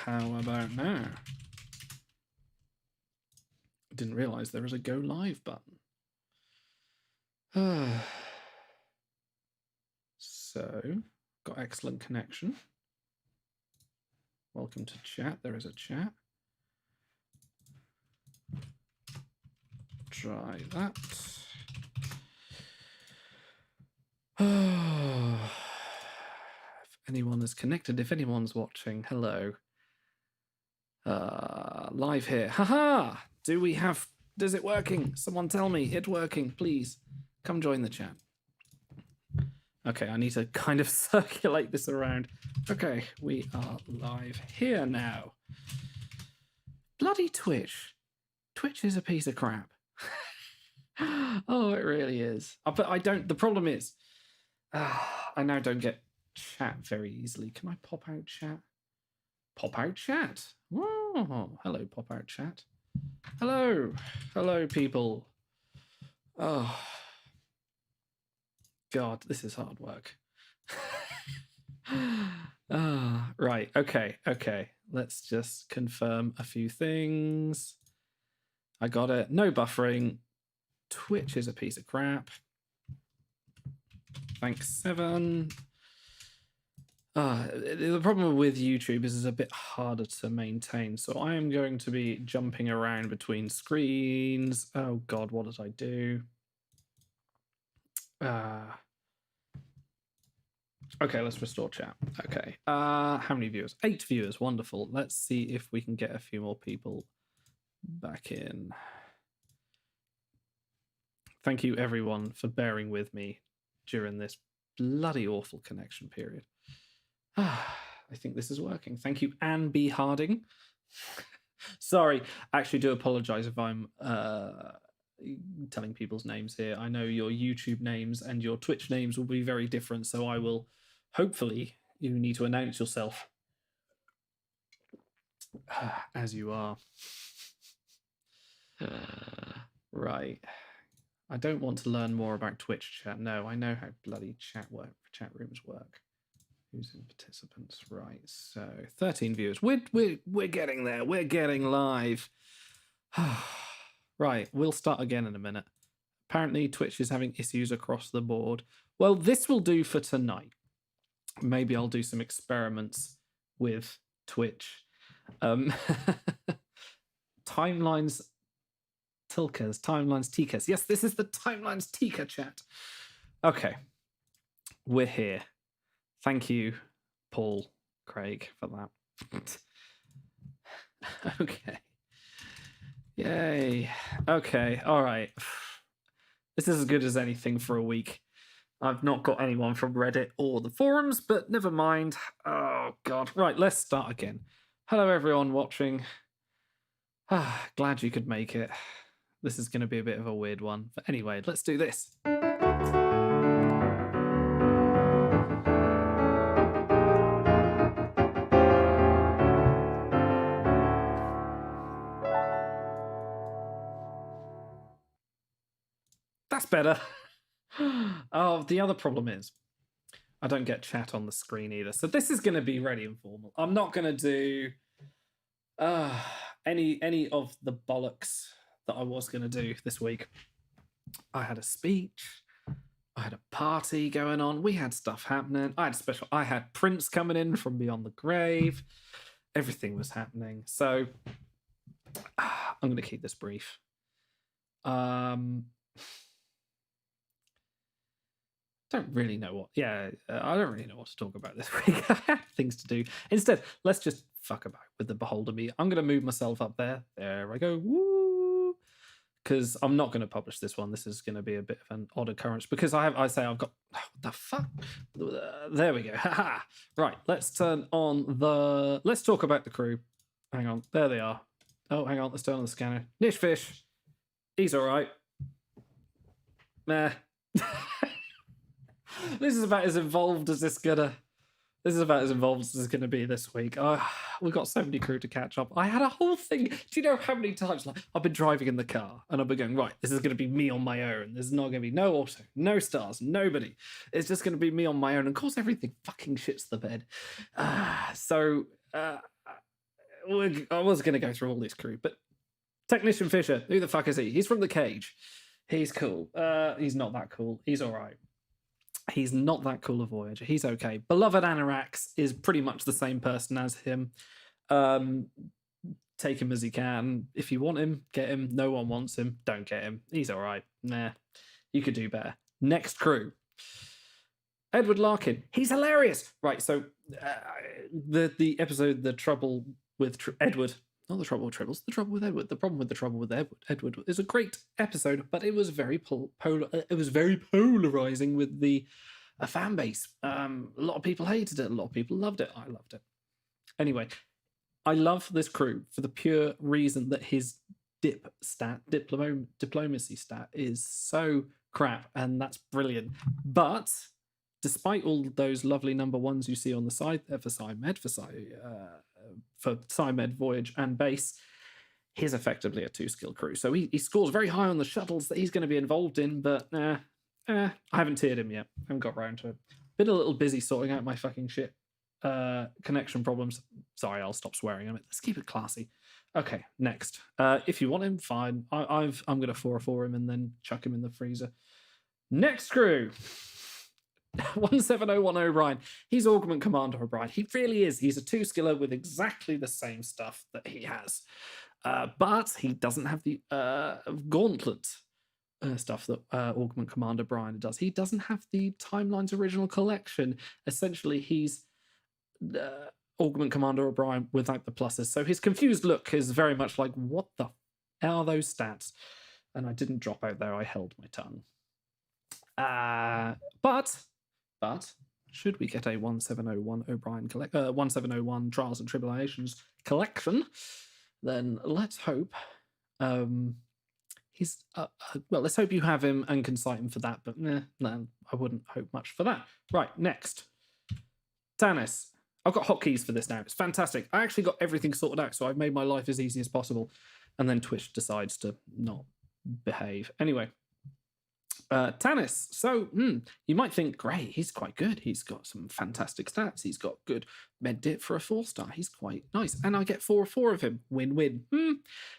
How about now? I didn't realize there was a go live button. So, got excellent connection. Welcome to chat. There is a chat. Try that. If anyone is connected, if anyone's watching, hello. Live here. Haha! Is it working? Someone tell me it working, please. Come join the chat. Okay, I need to kind of circulate this around. Okay, we are live here now. Bloody Twitch. Twitch is a piece of crap. Oh, it really is. But I don't, the problem is, I now don't get chat very easily. Can I pop out chat? Pop out chat. Oh, hello, pop out chat. Hello. Hello, people. Oh, God, this is hard work. Right. Okay. Let's just confirm a few things. I got it. No buffering. Twitch is a piece of crap. Thanks, 7. The problem with YouTube is it's a bit harder to maintain. So I am going to be jumping around between screens. Oh, God, what did I do? Okay, let's restore chat. Okay. How many viewers? 8 viewers. Wonderful. Let's see if we can get a few more people back in. Thank you, everyone, for bearing with me during this bloody awful connection period. I think this is working. Thank you, Anne B. Harding. Sorry, actually do apologize if I'm telling people's names here. I know your YouTube names and your Twitch names will be very different, so I will, hopefully, you need to announce yourself as you are. Right. I don't want to learn more about Twitch chat. No, I know how bloody chat rooms work. Who's in participants? Right. So 13 viewers. We're getting there. We're getting live. Right. We'll start again in a minute. Apparently Twitch is having issues across the board. Well, this will do for tonight. Maybe I'll do some experiments with Twitch. Timelines Tikas. Yes, this is the Timelines Tika chat. Okay. We're here. Thank you, Paul Craig, for that. Okay. Yay. Okay. All right. This is as good as anything for a week. I've not got anyone from Reddit or the forums, but never mind. Oh, God. Right, let's start again. Hello, everyone watching. Glad you could make it. This is going to be a bit of a weird one. But anyway, let's do this. That's better. Oh, the other problem is I don't get chat on the screen either. So this is going to be really informal. I'm not going to do any of the bollocks that I was going to do this week. I had a speech. I had a party going on. We had stuff happening. I had Prince coming in from beyond the grave. Everything was happening. So I'm going to keep this brief. I don't really know what to talk about this week. I have things to do. Instead, let's just fuck about with the Beholder Me. I'm going to move myself up there. There I go. Woo! Because I'm not going to publish this one. This is going to be a bit of an odd occurrence because I've got what the fuck? There we go. Right, let's turn on let's talk about the crew. Hang on, there they are. Oh, hang on, let's turn on the scanner. Nish Fish, he's all right. Meh. This is about as involved as it's gonna be this week. We've got so many crew to catch up. I had a whole thing. Do you know how many times I've been driving in the car and I've been going, right, this is gonna be me on my own. There's not gonna be no auto, no stars, nobody. It's just gonna be me on my own. And of course everything fucking shits the bed. I was going to go through all this crew, but Technician Fisher, who the fuck is he? He's from The Cage. He's cool. He's not that cool. He's all right. He's not that cool a Voyager. He's okay. Beloved Anorax is pretty much the same person as him. Take him as he can. If you want him, get him. No one wants him. Don't get him. He's all right. Nah, you could do better. Next crew. Edward Larkin. He's hilarious. Right, so the episode, The Trouble with Edward, not The Trouble with Tribbles, The Trouble with Edward. The problem with The Trouble with Edward is a great episode, but it was very it was very polarizing with the fan base. A lot of people hated it. A lot of people loved it. I loved it. Anyway, I love this crew for the pure reason that his diplomacy stat is so crap, and that's brilliant. But despite all those lovely number ones you see on the side there for PsyMed, for PsyMed, Voyage, and Base, he's effectively a 2-skill crew. So he scores very high on the shuttles that he's going to be involved in, but I haven't tiered him yet. I haven't got around to it. Been a little busy sorting out my fucking shit connection problems. Sorry, I'll stop swearing. Let's keep it classy. Okay, next. If you want him, fine. I'm going to 404 him and then chuck him in the freezer. Next crew. 17010 O'Brien. He's Augment Commander O'Brien. He really is. He's a 2-skiller with exactly the same stuff that he has. But he doesn't have the gauntlet stuff that Augment Commander Brian does. He doesn't have the Timelines Original Collection. Essentially, he's Augment Commander O'Brien without the pluses. So his confused look is very much like, what the hell are those stats? And I didn't drop out there. I held my tongue. But should we get a 1701 O'Brien 1701 Trials and Tribulations collection, then let's hope he's well, let's hope you have him and can cite him for that, but no, I wouldn't hope much for that. Right, next. Tanis. I've got hotkeys for this now. It's fantastic. I actually got everything sorted out, so I've made my life as easy as possible. And then Twitch decides to not behave. Anyway, Tanis. So you might think, great, he's quite good. He's got some fantastic stats. He's got good med dit for a 4-star. He's quite nice. And I get 4 of him. Win-win.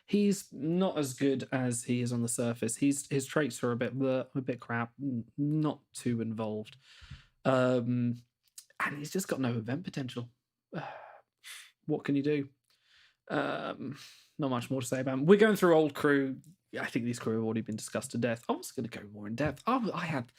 He's not as good as he is on the surface. His traits are a bit crap, not too involved. And he's just got no event potential. What can you do? Not much more to say about him. We're going through old crew. I think these crew have already been discussed to death. I was going to go more in depth. I had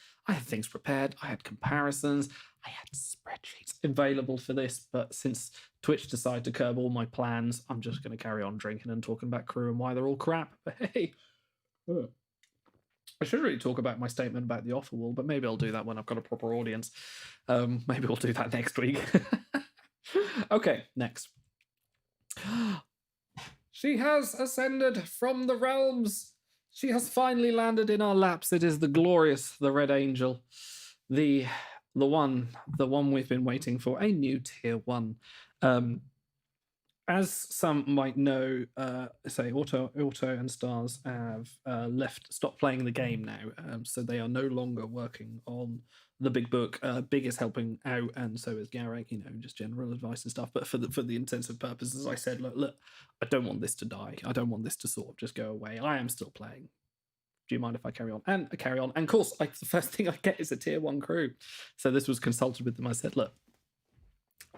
things prepared. I had comparisons. I had spreadsheets available for this. But since Twitch decided to curb all my plans, I'm just going to carry on drinking and talking about crew and why they're all crap. But hey, I should really talk about my statement about the offer wall, but maybe I'll do that when I've got a proper audience. Maybe we'll do that next week. Okay, next. She has ascended from the realms. She has finally landed in our laps. It is the glorious, the Red Angel, the one we've been waiting for, a new tier 1. As some might know, say Auto and Stars have stopped playing the game now, so they are no longer working on the big book. Big is helping out, and so is Garrick. Just general advice and stuff. But for the intensive purposes, I said, look, I don't want this to die. I don't want this to sort of just go away. I am still playing. Do you mind if I carry on? And I carry on. And of course, the first thing I get is a tier 1 crew. So this was consulted with them. I said, look,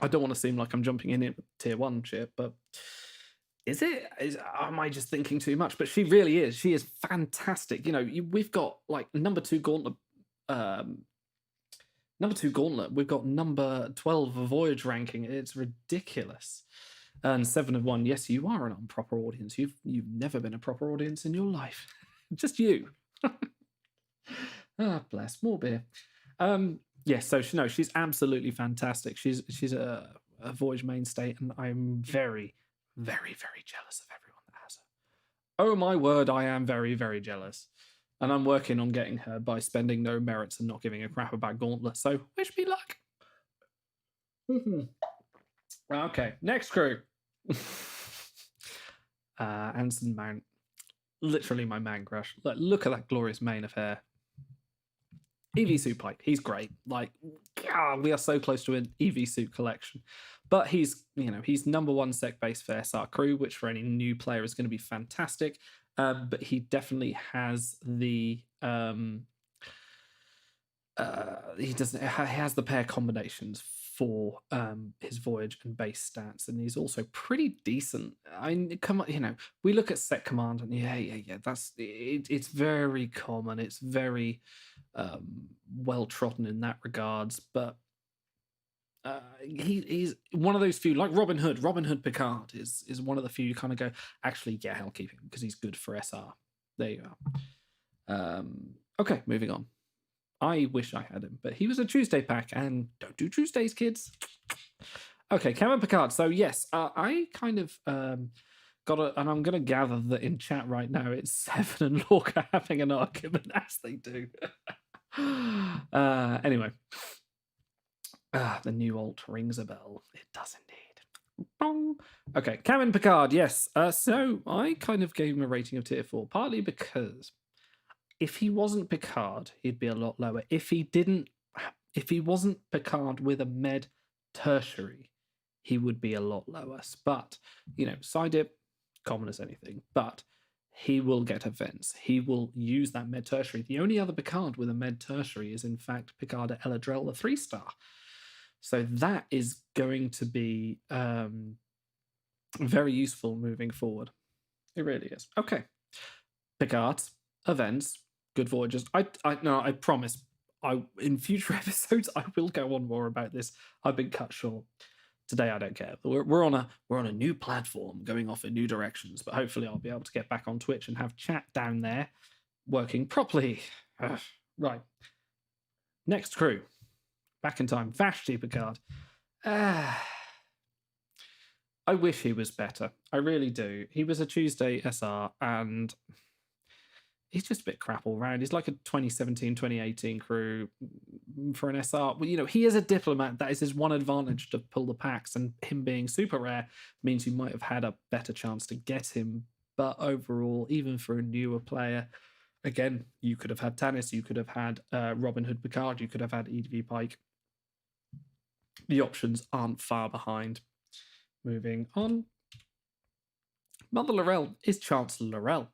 I don't want to seem like I'm jumping in tier 1 shit, but am I just thinking too much? But she really is. She is fantastic. We've got number 2 gauntlet. We've got number 12 Voyage ranking. It's ridiculous. And 7 of 1. Yes, you are an improper audience. You've never been a proper audience in your life. Just you. Bless. More beer. Yes, so she's absolutely fantastic. She's a Voyage mainstay, and I'm very, very, very jealous of everyone that has her. Oh my word, I am very, very jealous. And I'm working on getting her by spending no merits and not giving a crap about Gauntlet. So wish me luck. Okay, next crew. Anson Mount. Literally my man crush. Look at that glorious mane of hair. EV Supike, he's great. yeah, we are so close to an EV suit collection. But he's, he's number one sec base for SR Crew, which for any new player is going to be fantastic. But he definitely has the he has the pair combinations for his voyage and base stats, and he's also pretty decent. I mean, come on, we look at set command, and yeah, that's it. It's very common. It's very well trodden in that regards, but he's one of those few, like Robin Hood. Robin Hood Picard is one of the few you kind of go, actually, yeah, I'll keep him because he's good for SR. There you are. Okay, moving on. I wish I had him, but he was a Tuesday pack, and don't do Tuesdays, kids. Okay, Cameron Picard. So yes, I kind of and I'm going to gather that in chat right now, it's Seven and Lorca having an argument, as they do. Anyway, the new alt rings a bell. It does indeed. Bong. Okay, Cameron Picard. Yes. So I kind of gave him a rating of tier 4, partly because if he wasn't Picard, he'd be a lot lower. If he wasn't Picard with a med tertiary, he would be a lot lower. But, side dip, common as anything. But he will get events. He will use that med tertiary. The only other Picard with a med tertiary is, in fact, Picard at Eladrel, the 3-star. So that is going to be very useful moving forward. It really is. Okay. Picard, events, good voyages. I promise. In future episodes, I will go on more about this. I've been cut short. Today, I don't care. We're on a new platform, going off in new directions. But hopefully, I'll be able to get back on Twitch and have chat down there working properly. Right. Next crew. Back in time. Vashti Picard. I wish he was better. I really do. He was a Tuesday SR, and he's just a bit crap all round. He's like a 2017, 2018 crew for an SR. Well, he is a diplomat. That is his one advantage to pull the packs, and him being super rare means you might have had a better chance to get him. But overall, even for a newer player, again, you could have had Tanis, you could have had Robin Hood Picard, you could have had EDV Pike. The options aren't far behind. Moving on. Mother Lorel is Chancellor Lorel.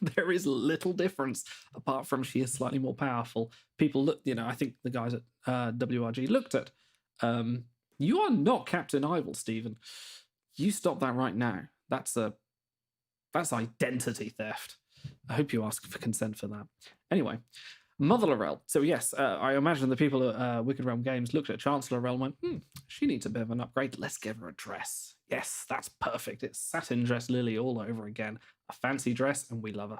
There is little difference apart from she is slightly more powerful. People look, I think the guys at WRG looked at, you are not Captain Ivel, Stephen. You stop that right now. That's identity theft. I hope you ask for consent for that. Anyway, Mother Lorel. So yes, I imagine the people at Wicked Realm Games looked at Chancellor Lorel and went, she needs a bit of an upgrade. Let's give her a dress. Yes, that's perfect. It's satin dress Lily all over again. A fancy dress, and we love her.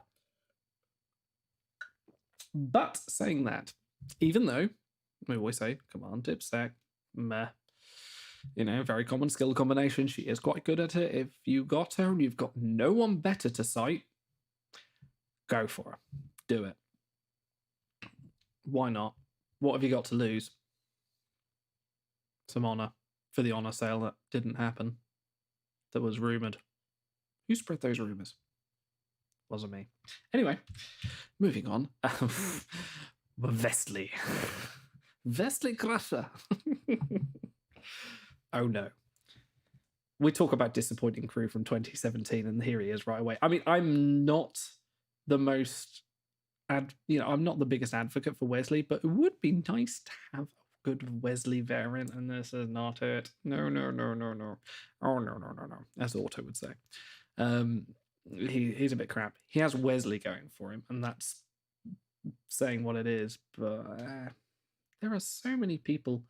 But saying that, even though we always say command tip sec, meh, very common skill combination. She is quite good at it. If you got her and you've got no one better to cite, go for her. Do it. Why not? What have you got to lose? Some honor for the honor sale that didn't happen. That was rumored. Who spread those rumors? Wasn't me. Anyway, moving on. Vestli. Vestli Crusher. Oh no. We talk about disappointing crew from 2017, and here he is right away. I mean, I'm not the most I'm not the biggest advocate for Wesley, but it would be nice to have a good Wesley variant, and this is not it. No. Oh, no. As Auto would say. He's a bit crap. He has Wesley going for him, and that's saying what it is, but there are so many people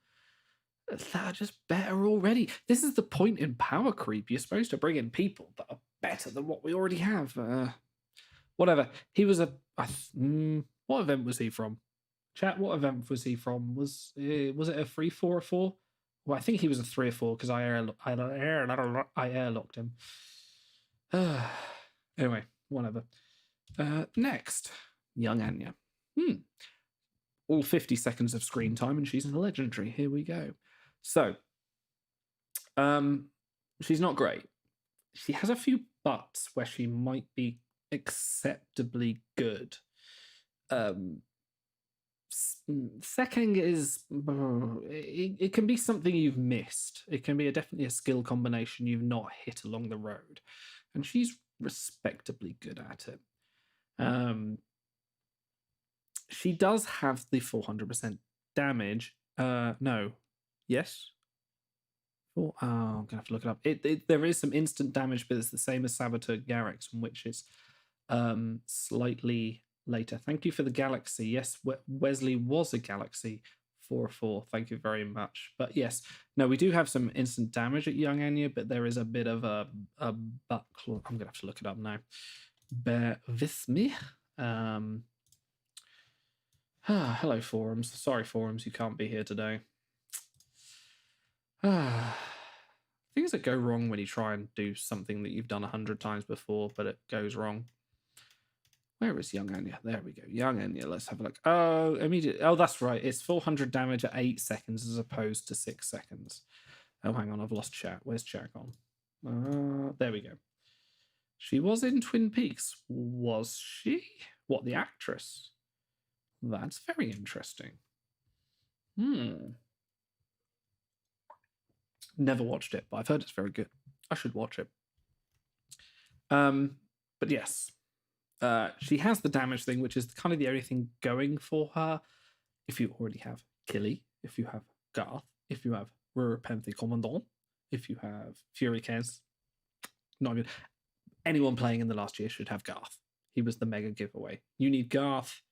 that are just better already. This is the point in power creep. You're supposed to bring in people that are better than what we already have. Whatever. He was what event was he from? Chat, what event was he from? Was it a 3-4 or 4? Well, I think he was a 3 or 4 because I airlocked him. Anyway, whatever. Next, young Anya. All 50 seconds of screen time, and she's in a legendary. Here we go. So, she's not great. She has a few buts where she might be acceptably good. Sekeng is it can be something you've missed. It can be definitely a skill combination you've not hit along the road, and she's respectably good at it. She does have the 400% damage. No, yes. Oh, I'm gonna have to look it up. There is some instant damage, but it's the same as Saboteur Garrix, which is slightly later. Thank you for the galaxy. Yes, Wesley was a galaxy 4/4. Thank you very much. But yes, no, we do have some instant damage at Young Anya, but there is a bit of a buckle. I'm gonna have to look it up now. Bear with me. Hello, forums. Sorry, forums, you can't be here today. Things that go wrong when you try and do something that you've done 100 times before, but it goes wrong. Where is Young Anya? There we go. Young Anya. Let's have a look. Oh, immediately. Oh, that's right. It's 400 damage at 8 seconds as opposed to 6 seconds. Oh, hang on. I've lost chat. Where's chat gone? There we go. She was in Twin Peaks. Was she? What, the actress? That's very interesting. Never watched it, but I've heard it's very good. I should watch it. But yes, she has the damage thing, which is kind of the only thing going for her. If you already have Killy, if you have Garth, if you have Ruripenthe Commandant, if you have Fury Kez, not good. Anyone playing in the last year should have Garth. He was the mega giveaway. You need Garth.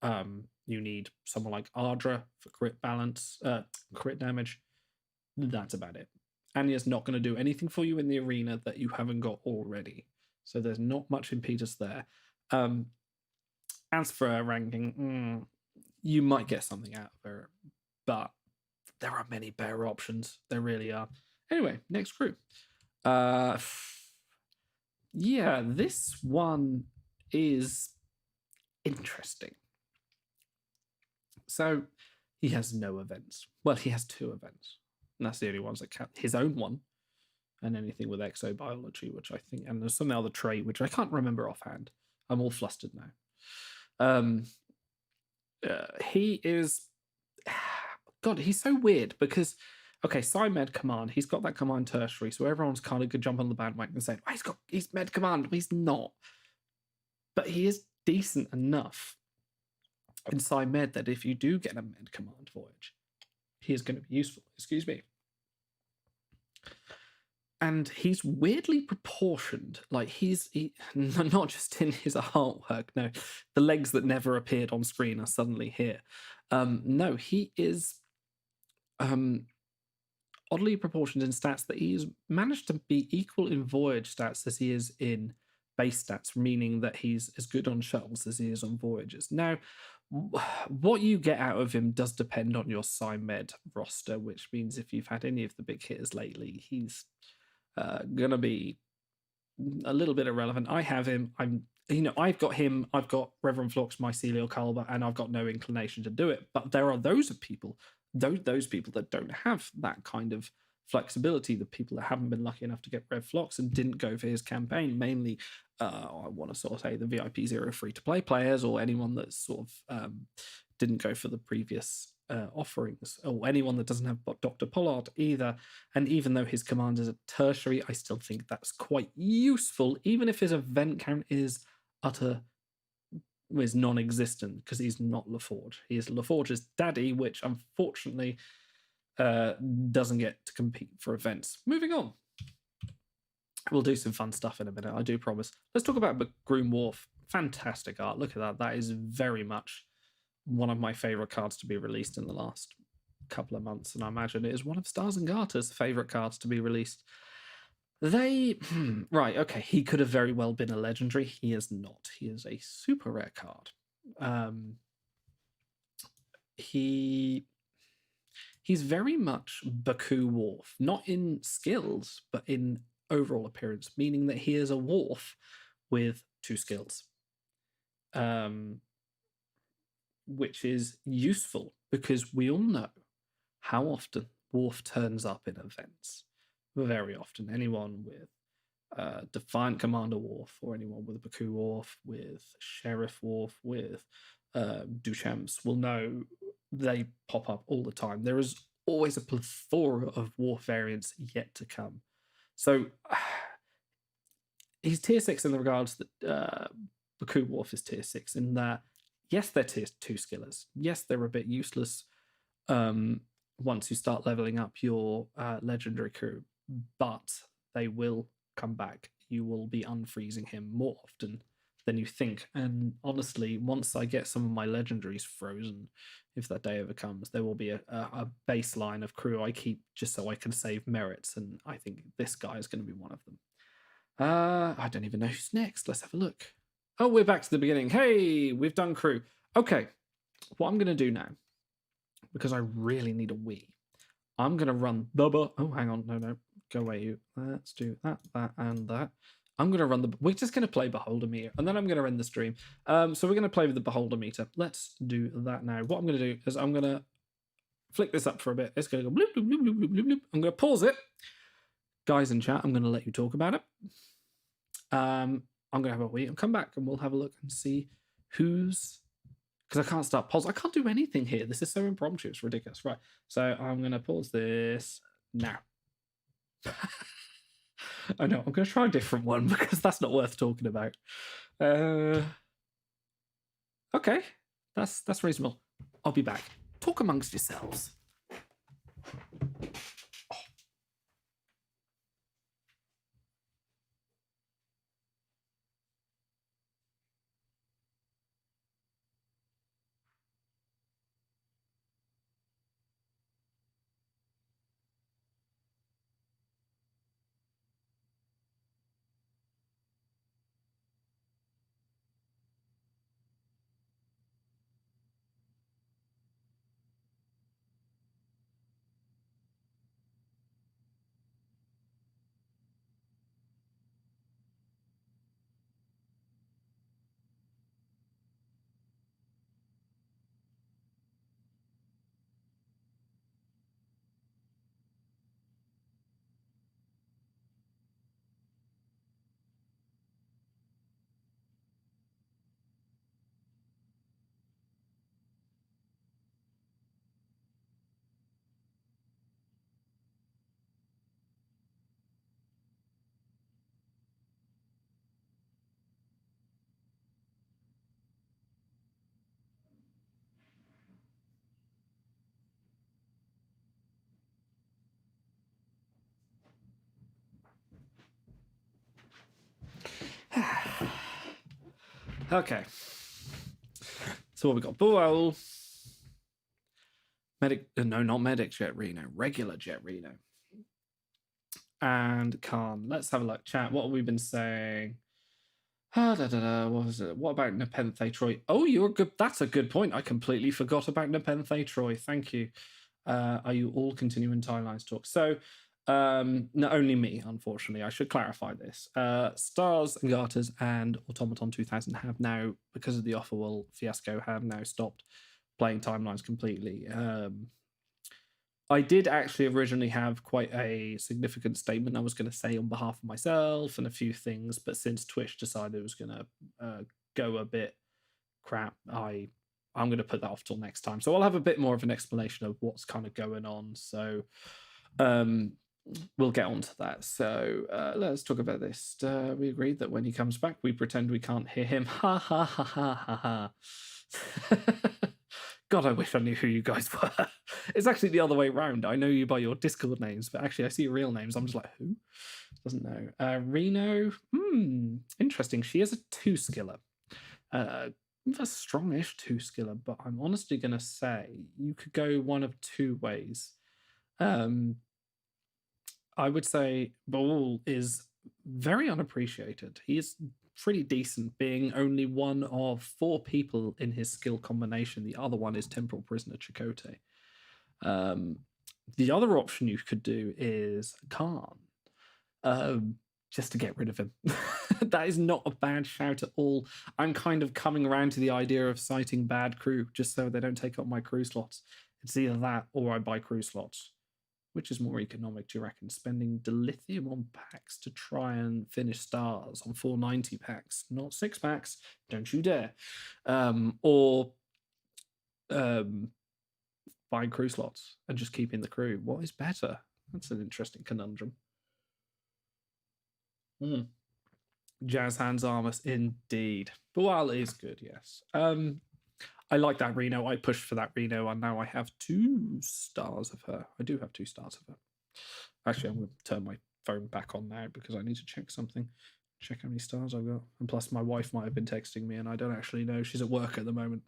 You need someone like Ardra for crit balance, crit damage. That's about it. Anya's not going to do anything for you in the arena that you haven't got already. So there's not much impetus there. As for her ranking, you might get something out of her, but there are many better options. There really are. Anyway, next group. Yeah, this one is interesting. So he has no events. Well, he has 2 events. And that's the only ones that count. His own one, and anything with exobiology, which I think, and there's some other trait which I can't remember offhand. I'm all flustered now. He is, God, he's so weird because, okay, Med Command, he's got that command tertiary, so everyone's kind of could jump on the bandwagon and say, oh, he's Med Command. He's not, but he is decent enough in Med that if you do get a Med Command voyage, he is going to be useful. Excuse me. And he's weirdly proportioned. Like he not just in his artwork. No, the legs that never appeared on screen are suddenly here. No, he is oddly proportioned in stats that he's managed to be equal in voyage stats as he is in base stats, meaning that he's as good on shuttles as he is on voyages. Now, what you get out of him does depend on your Med roster, which means if you've had any of the big hitters lately, he's gonna be a little bit irrelevant. I have him. I've got him. I've got Reverend Flux, Mycelial Culber, and I've got no inclination to do it. But there are those people that don't have that kind of flexibility. The people that haven't been lucky enough to get Rev Flux and didn't go for his campaign, mainly, I want to sort of say the VIP 0 free-to-play players, or anyone that sort of didn't go for the previous offerings, or anyone that doesn't have Dr. Pollard either. And even though his command is a tertiary, I still think that's quite useful, even if his event count is non-existent, because he's not LaForge. He is LaForge's daddy, which unfortunately doesn't get to compete for events. Moving on. We'll do some fun stuff in a minute, I do promise. Let's talk about Groom Wharf. Fantastic art. Look at that. That is very much one of my favorite cards to be released in the last couple of months, and I imagine it is one of Stars and Garter's favorite cards to be released. Right, okay, he could have very well been a legendary. He is not. He is a super rare card. He's very much Baku Wharf, not in skills, but in overall appearance, meaning that he is a Wharf with 2 skills. Which is useful because we all know how often Wharf turns up in events. Very often. Anyone with Defiant Commander Wharf, or anyone with Baku Wharf, with Sheriff Wharf, with Duchamps will know they pop up all the time. There is always a plethora of Worf variants yet to come. So he's tier 6 in the regards that Baku Worf is tier 6 in that, yes, they're tier 2 skillers. Yes, they're a bit useless once you start leveling up your legendary crew, but they will come back. You will be unfreezing him more often than you think. And honestly, once I get some of my legendaries frozen, if that day ever comes, there will be a baseline of crew I keep just so I can save merits. And I think this guy is going to be one of them. I don't even know who's next. Let's have a look. Oh, we're back to the beginning. Hey, we've done crew. Okay, what I'm going to do now, because I really need a wee, I'm going to run the... Oh, hang on. No. Go away, you. Let's do that, and that. I'm going to run the... We're just going to play Beholder Meter, and then I'm going to end the stream. So we're going to play with the Beholder Meter. Let's do that now. What I'm going to do is I'm going to flick this up for a bit. It's going to go bloop, bloop, bloop, bloop, bloop, bloop. I'm going to pause it. Guys in chat, I'm going to let you talk about it. I'm going to have a wait and come back, and we'll have a look and see who's... Because I can't start pause. I can't do anything here. This is so impromptu. It's ridiculous. Right. So I'm going to pause this now. I know. I'm going to try a different one because that's not worth talking about. Okay. That's reasonable. I'll be back. Talk amongst yourselves. Okay. So what we got? Bull. Medic. No, not Medic Jet Reno. Regular Jet Reno. And Khan. Let's have a look. Chat. What have we been saying? What was it? What about Nepenthe Troy? Oh, you're good. That's a good point. I completely forgot about Nepenthe Troy. Thank you. Are you all continuing timelines talk? So, not only me, unfortunately. I should clarify this. Stars and Garters and Automaton 2000 have now, because of the Offerwell fiasco, have now stopped playing timelines completely. I did actually originally have quite a significant statement I was going to say on behalf of myself and a few things, but since Twitch decided it was going to go a bit crap, I'm going to put that off till next time. So I'll have a bit more of an explanation of what's kind of going on. So we'll get on to that. So let's talk about this. We agreed that when he comes back, we pretend we can't hear him. Ha ha ha ha ha ha. God, I wish I knew who you guys were. It's actually the other way around. I know you by your Discord names, but actually I see your real names. I'm just like, who? Doesn't know. Reno. Interesting. She is a 2-skiller. A strongish 2-skiller, but I'm honestly going to say you could go one of two ways. I would say Baul is very unappreciated. He is pretty decent, being only one of 4 people in his skill combination. The other one is Temporal Prisoner Chakotay. The other option you could do is Khan, just to get rid of him. That is not a bad shout at all. I'm kind of coming around to the idea of citing bad crew just so they don't take up my crew slots. It's either that or I buy crew slots. Which is more economic, do you reckon? Spending dilithium on packs to try and finish stars on 490 packs, not 6 packs. Don't you dare. Or buying crew slots and just keeping the crew? What is better? That's an interesting conundrum. Jazz hands armors, indeed. But while it is good, yes. I like that Reno. I pushed for that Reno, and now I have 2 stars of her. I do have 2 stars of her. Actually, I'm going to turn my phone back on now because I need to check something. Check how many stars I've got. And plus, my wife might have been texting me, and I don't actually know. She's at work at the moment.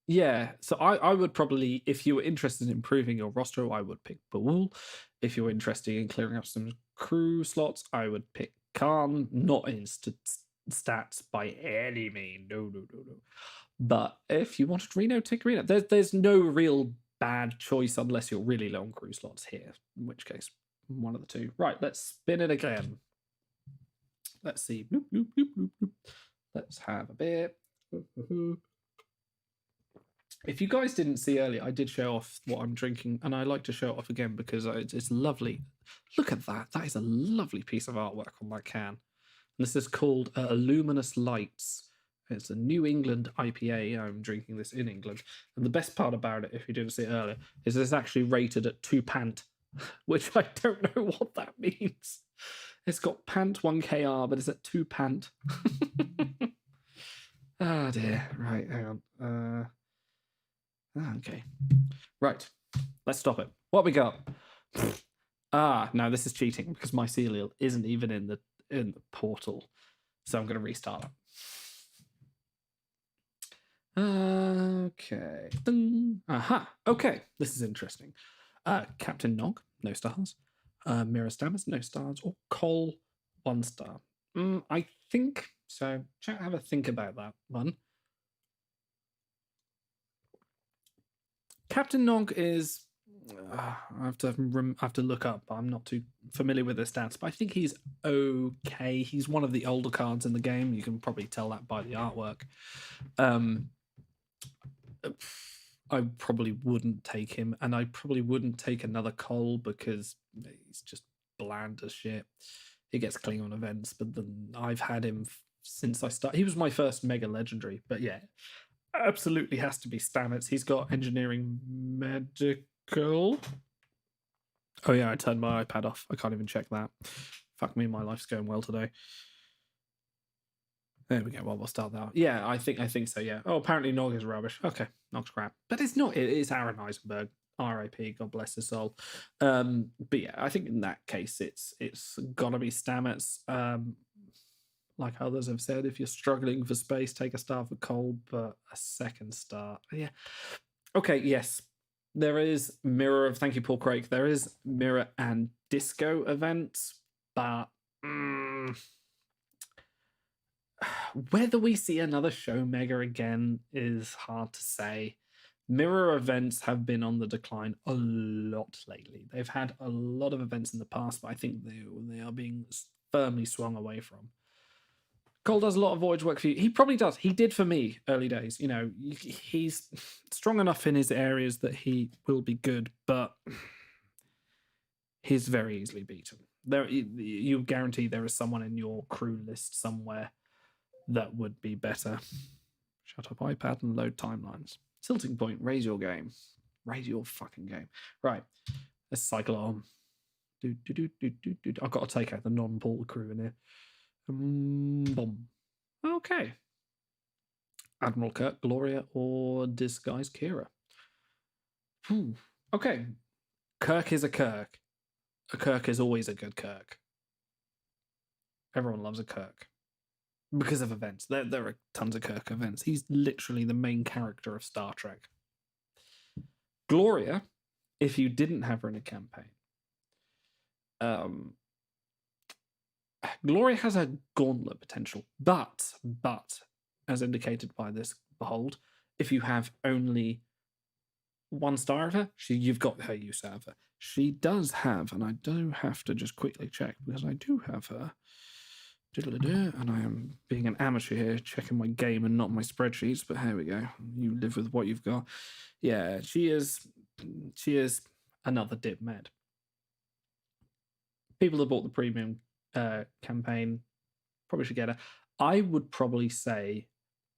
Yeah, so I would probably, if you were interested in improving your roster, I would pick Baul. If you're interested in clearing up some crew slots, I would pick Khan. Not in stats by any means. No. But if you wanted Reno, take Reno. There's no real bad choice unless you're really low on crew slots here, in which case, one of the two. Right, let's spin it again. Let's see. Bloop, bloop, bloop, bloop, bloop. Let's have a bit. If you guys didn't see earlier, I did show off what I'm drinking, and I like to show it off again because it's lovely. Look at that. That is a lovely piece of artwork on that can. And this is called Luminous Lights. It's a New England IPA. I'm drinking this in England. And the best part about it, if you didn't see it earlier, is it's actually rated at 2 pant, which I don't know what that means. It's got pant 1 KR, but it's at 2 pant. Ah, dear. Right, hang on. Okay. Right. Let's stop it. What we got? No, this is cheating because my Mycelial isn't even in the portal. So I'm going to restart it. Okay. Aha. Okay. This is interesting. Captain Nog, no stars. Mira Stammers, no stars. Or Cole, 1 star. I think so. Chat, have a think about that one. Captain Nog is. I have to look up. I'm not too familiar with the stats, but I think he's okay. He's one of the older cards in the game. You can probably tell that by the artwork. I probably wouldn't take him, and I probably wouldn't take another Cole because he's just bland as shit. He gets Klingon events, but then I've had him since I started. He was my first Mega Legendary, but yeah. Absolutely has to be Stamets. He's got engineering medical. Oh yeah, I turned my iPad off. I can't even check that. Fuck me, my life's going well today. There we go. Well, we'll start that. Yeah, I think so, yeah. Oh, apparently Nog is rubbish. Okay, Nog's crap. But it's not. It is Aaron Eisenberg. R.I.P. God bless his soul. But yeah, I think in that case, it's gotta be Stamets. Like others have said, if you're struggling for space, take a star for Cole, but a 2nd star. Yeah. Okay, yes. There is Mirror. Thank you, Paul Craig. There is Mirror and Disco events, but whether we see another show Mega again is hard to say. Mirror events have been on the decline a lot lately. They've had a lot of events in the past, but I think they are being firmly swung away from. Cole does a lot of voyage work for you. He probably does. He did for me early days. You know, he's strong enough in his areas that he will be good, but he's very easily beaten. You guarantee there is someone in your crew list somewhere that would be better. Shut up, iPad, and load timelines. Tilting point, raise your game. Raise your fucking game. Right, let's cycle on. I've got to take out the non-portal crew in here. Boom. Okay. Admiral Kirk, Gloria, or Disguise Kira? Okay. Kirk is a Kirk. A Kirk is always a good Kirk. Everyone loves a Kirk. Because of events. There are tons of Kirk events. He's literally the main character of Star Trek. Gloria, if you didn't have her in a campaign, Gloria has a gauntlet potential, but as indicated by this behold, if you have only 1 star of her, you've got her use out of her. She does have, and I do have to just quickly check because I do have her. And I am being an amateur here, checking my game and not my spreadsheets. But here we go. You live with what you've got. Yeah, she is another dip med. People that bought the premium campaign probably should get her. I would probably say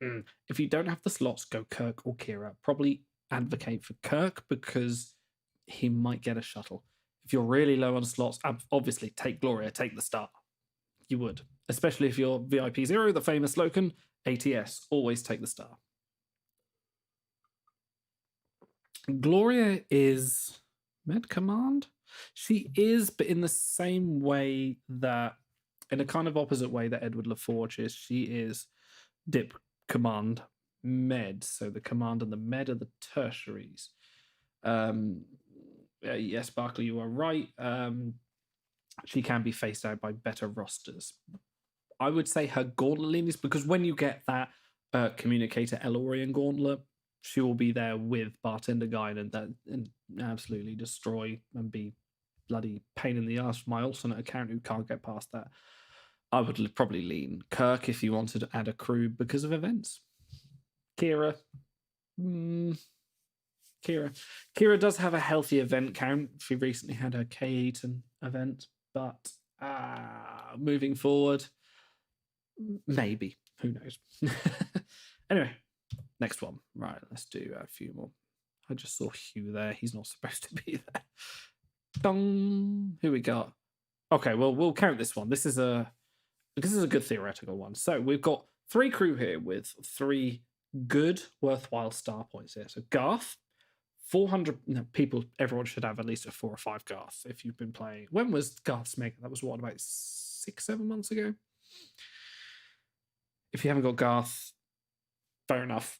If you don't have the slots, go Kirk or Kira. Probably advocate for Kirk because he might get a shuttle. If you're really low on slots, obviously take Gloria, take the star. You would, especially if you're VIP 0, the famous Loken, ATS, always take the star. Gloria is Med Command? She is, but in the same way that, in a kind of opposite way that Edward LaForge is, she is Dip Command Med. So the Command and the Med are the tertiaries. Yes, Barkley, you are right. She can be phased out by better rosters. I would say her gauntlet lean is because when you get that communicator Elorian gauntlet, she will be there with Bartender Guide and absolutely destroy and be bloody pain in the ass for my alternate account who can't get past that. I would probably lean Kirk if you wanted to add a crew because of events. Kira. Kira does have a healthy event count. She recently had her K-Eaton event, but moving forward, maybe. Who knows? Anyway, next one. Right, let's do a few more. I just saw Hugh there. He's not supposed to be there. Dong. Who we got? Okay, well, we'll count this one. This is a good theoretical one. So we've got 3 crew here with 3 good, worthwhile star points here. So Garth, 400 people. Everyone should have at least a 4 or 5 Garth if you've been playing. When was Garth's Mega? That was what, about 6-7 months ago? If you haven't got Garth, fair enough.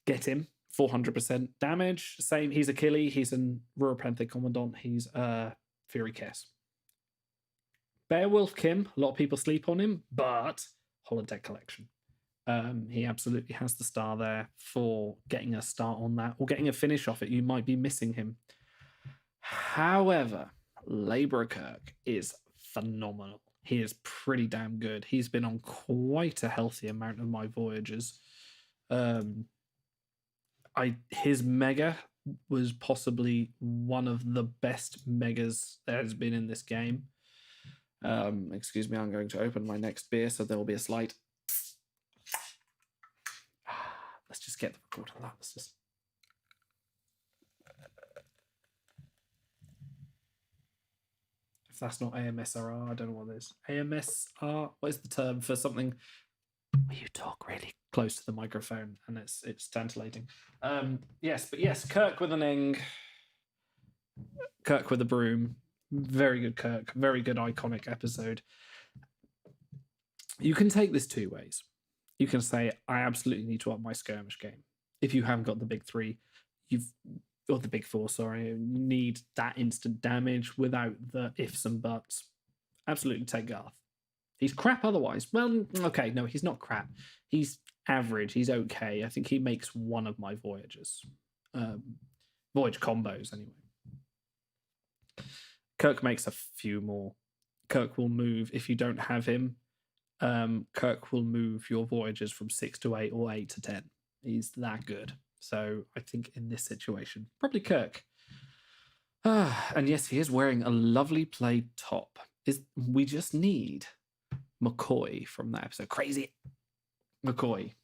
Get him. 400% damage. Same. He's Achille. He's an Ruropanthe Commandant. He's Fury Kess. Beowulf Kim. A lot of people sleep on him, but Holodeck Collection. He absolutely has the star there for getting a start on that or getting a finish off it. You might be missing him. However, Labourer Kirk is phenomenal. He is pretty damn good. He's been on quite a healthy amount of my voyages. His mega was possibly one of the best megas there has been in this game. Excuse me, I'm going to open my next beer, so there will be a slight. Let's just get the record on that. Let's just. If that's not AMSR, I don't know what it is. AMSR, what is the term for something where you talk really close to the microphone and it's tantalating? Yes, Kirk with an eng. Kirk with a broom. Very good Kirk. Very good iconic episode. You can take this 2 ways. You can say, I absolutely need to up my skirmish game. If you haven't got the big 3, or the big 4, sorry, you need that instant damage without the ifs and buts. Absolutely take Garth. He's crap otherwise. Well, okay, no, he's not crap. He's average. He's okay. I think he makes one of my voyages. Voyage combos, anyway. Kirk makes a few more. Kirk will move, if you don't have him, Kirk will move your voyages from 6 to 8 or 8 to 10. He's that good. So I think in this situation, probably Kirk. And yes, he is wearing a lovely plaid top. We just need McCoy from that episode. Crazy McCoy.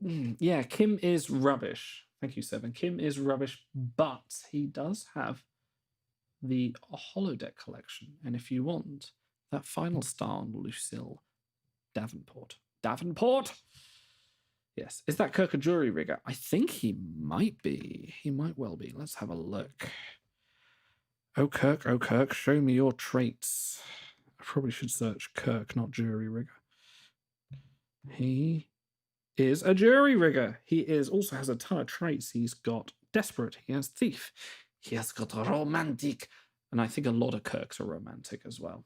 Yeah, Kim is rubbish. Thank you, Seven. Kim is rubbish, but he does have the holodeck collection. And if you want that final star on Lucille Davenport. Yes. Is that Kirk a jury rigger? I think he might be. He might well be. Let's have a look. Oh, Kirk, show me your traits. I probably should search Kirk, not jury rigger. He is a jury rigger. He also has a ton of traits. He's got desperate. He has thief. He has got romantic. And I think a lot of Kirks are romantic as well.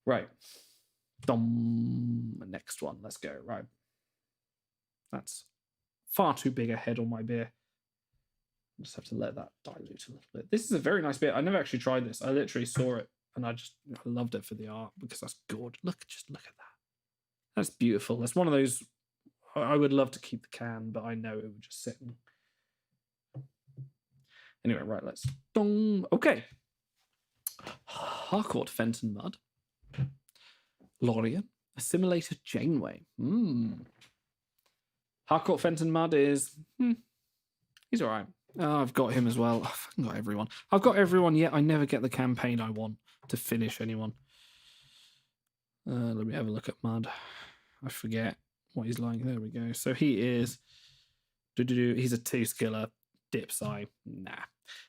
Right. Next one. Let's go. Right. That's far too big a head on my beer. Just have to let that dilute a little bit. This is a very nice beer. I never actually tried this. I literally saw it and I loved it for the art because that's gorgeous. Look at that. That's beautiful. That's one of those. I would love to keep the can, but I know it would just sit. Anyway, right. Let's. Okay. Harcourt Fenton Mudd. Lorien. Assimilated Janeway. Harcourt Fenton Mudd is... he's all right. Oh, I've got him as well. I've got everyone. I've got everyone, yet I never get the campaign I want to finish anyone. Let me have a look at Mudd. I forget what he's like. There we go. So he is... he's a 2-skiller. Dipsai. Nah.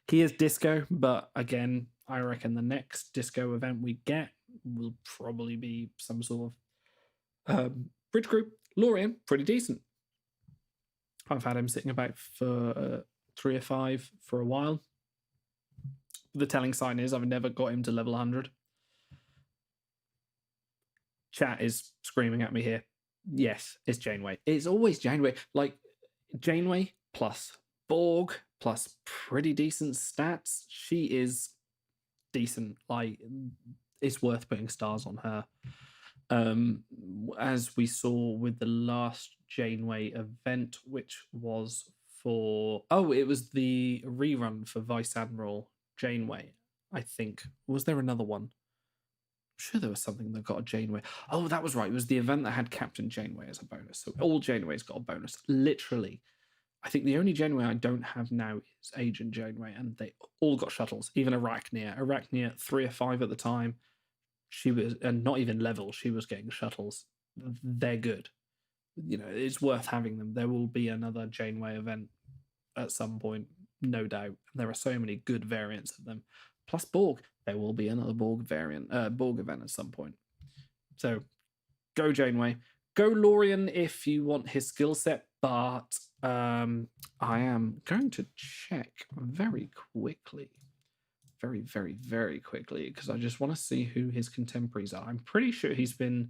He is disco, but again, I reckon the next disco event we get will probably be some sort of bridge crew. Lorien, pretty decent. I've had him sitting about for 3 or 5 for a while. The telling sign is I've never got him to level 100. Chat is screaming at me here. Yes, it's Janeway. It's always Janeway. Like, Janeway plus Borg plus pretty decent stats. She is decent. Like, it's worth putting stars on her. As we saw with the last Janeway event, which was for... oh, it was the rerun for Vice Admiral Janeway, I think. Was there another one? I'm sure there was something that got a Janeway. Oh, that was right. It was the event that had Captain Janeway as a bonus. So all Janeways got a bonus. Literally. I think the only Janeway I don't have now is Agent Janeway, and they all got shuttles. Even Arachnia. Arachnia, 3 or 5 at the time. She was, and not even level, she was getting shuttles. They're good. You know, it's worth having them. There will be another Janeway event at some point, no doubt. There are so many good variants of them. Plus Borg, there will be another Borg event at some point. So go Janeway. Go Lorien if you want his skill set, but I am going to check very quickly. Very, very, very quickly, because I just want to see who his contemporaries are. I'm pretty sure he's been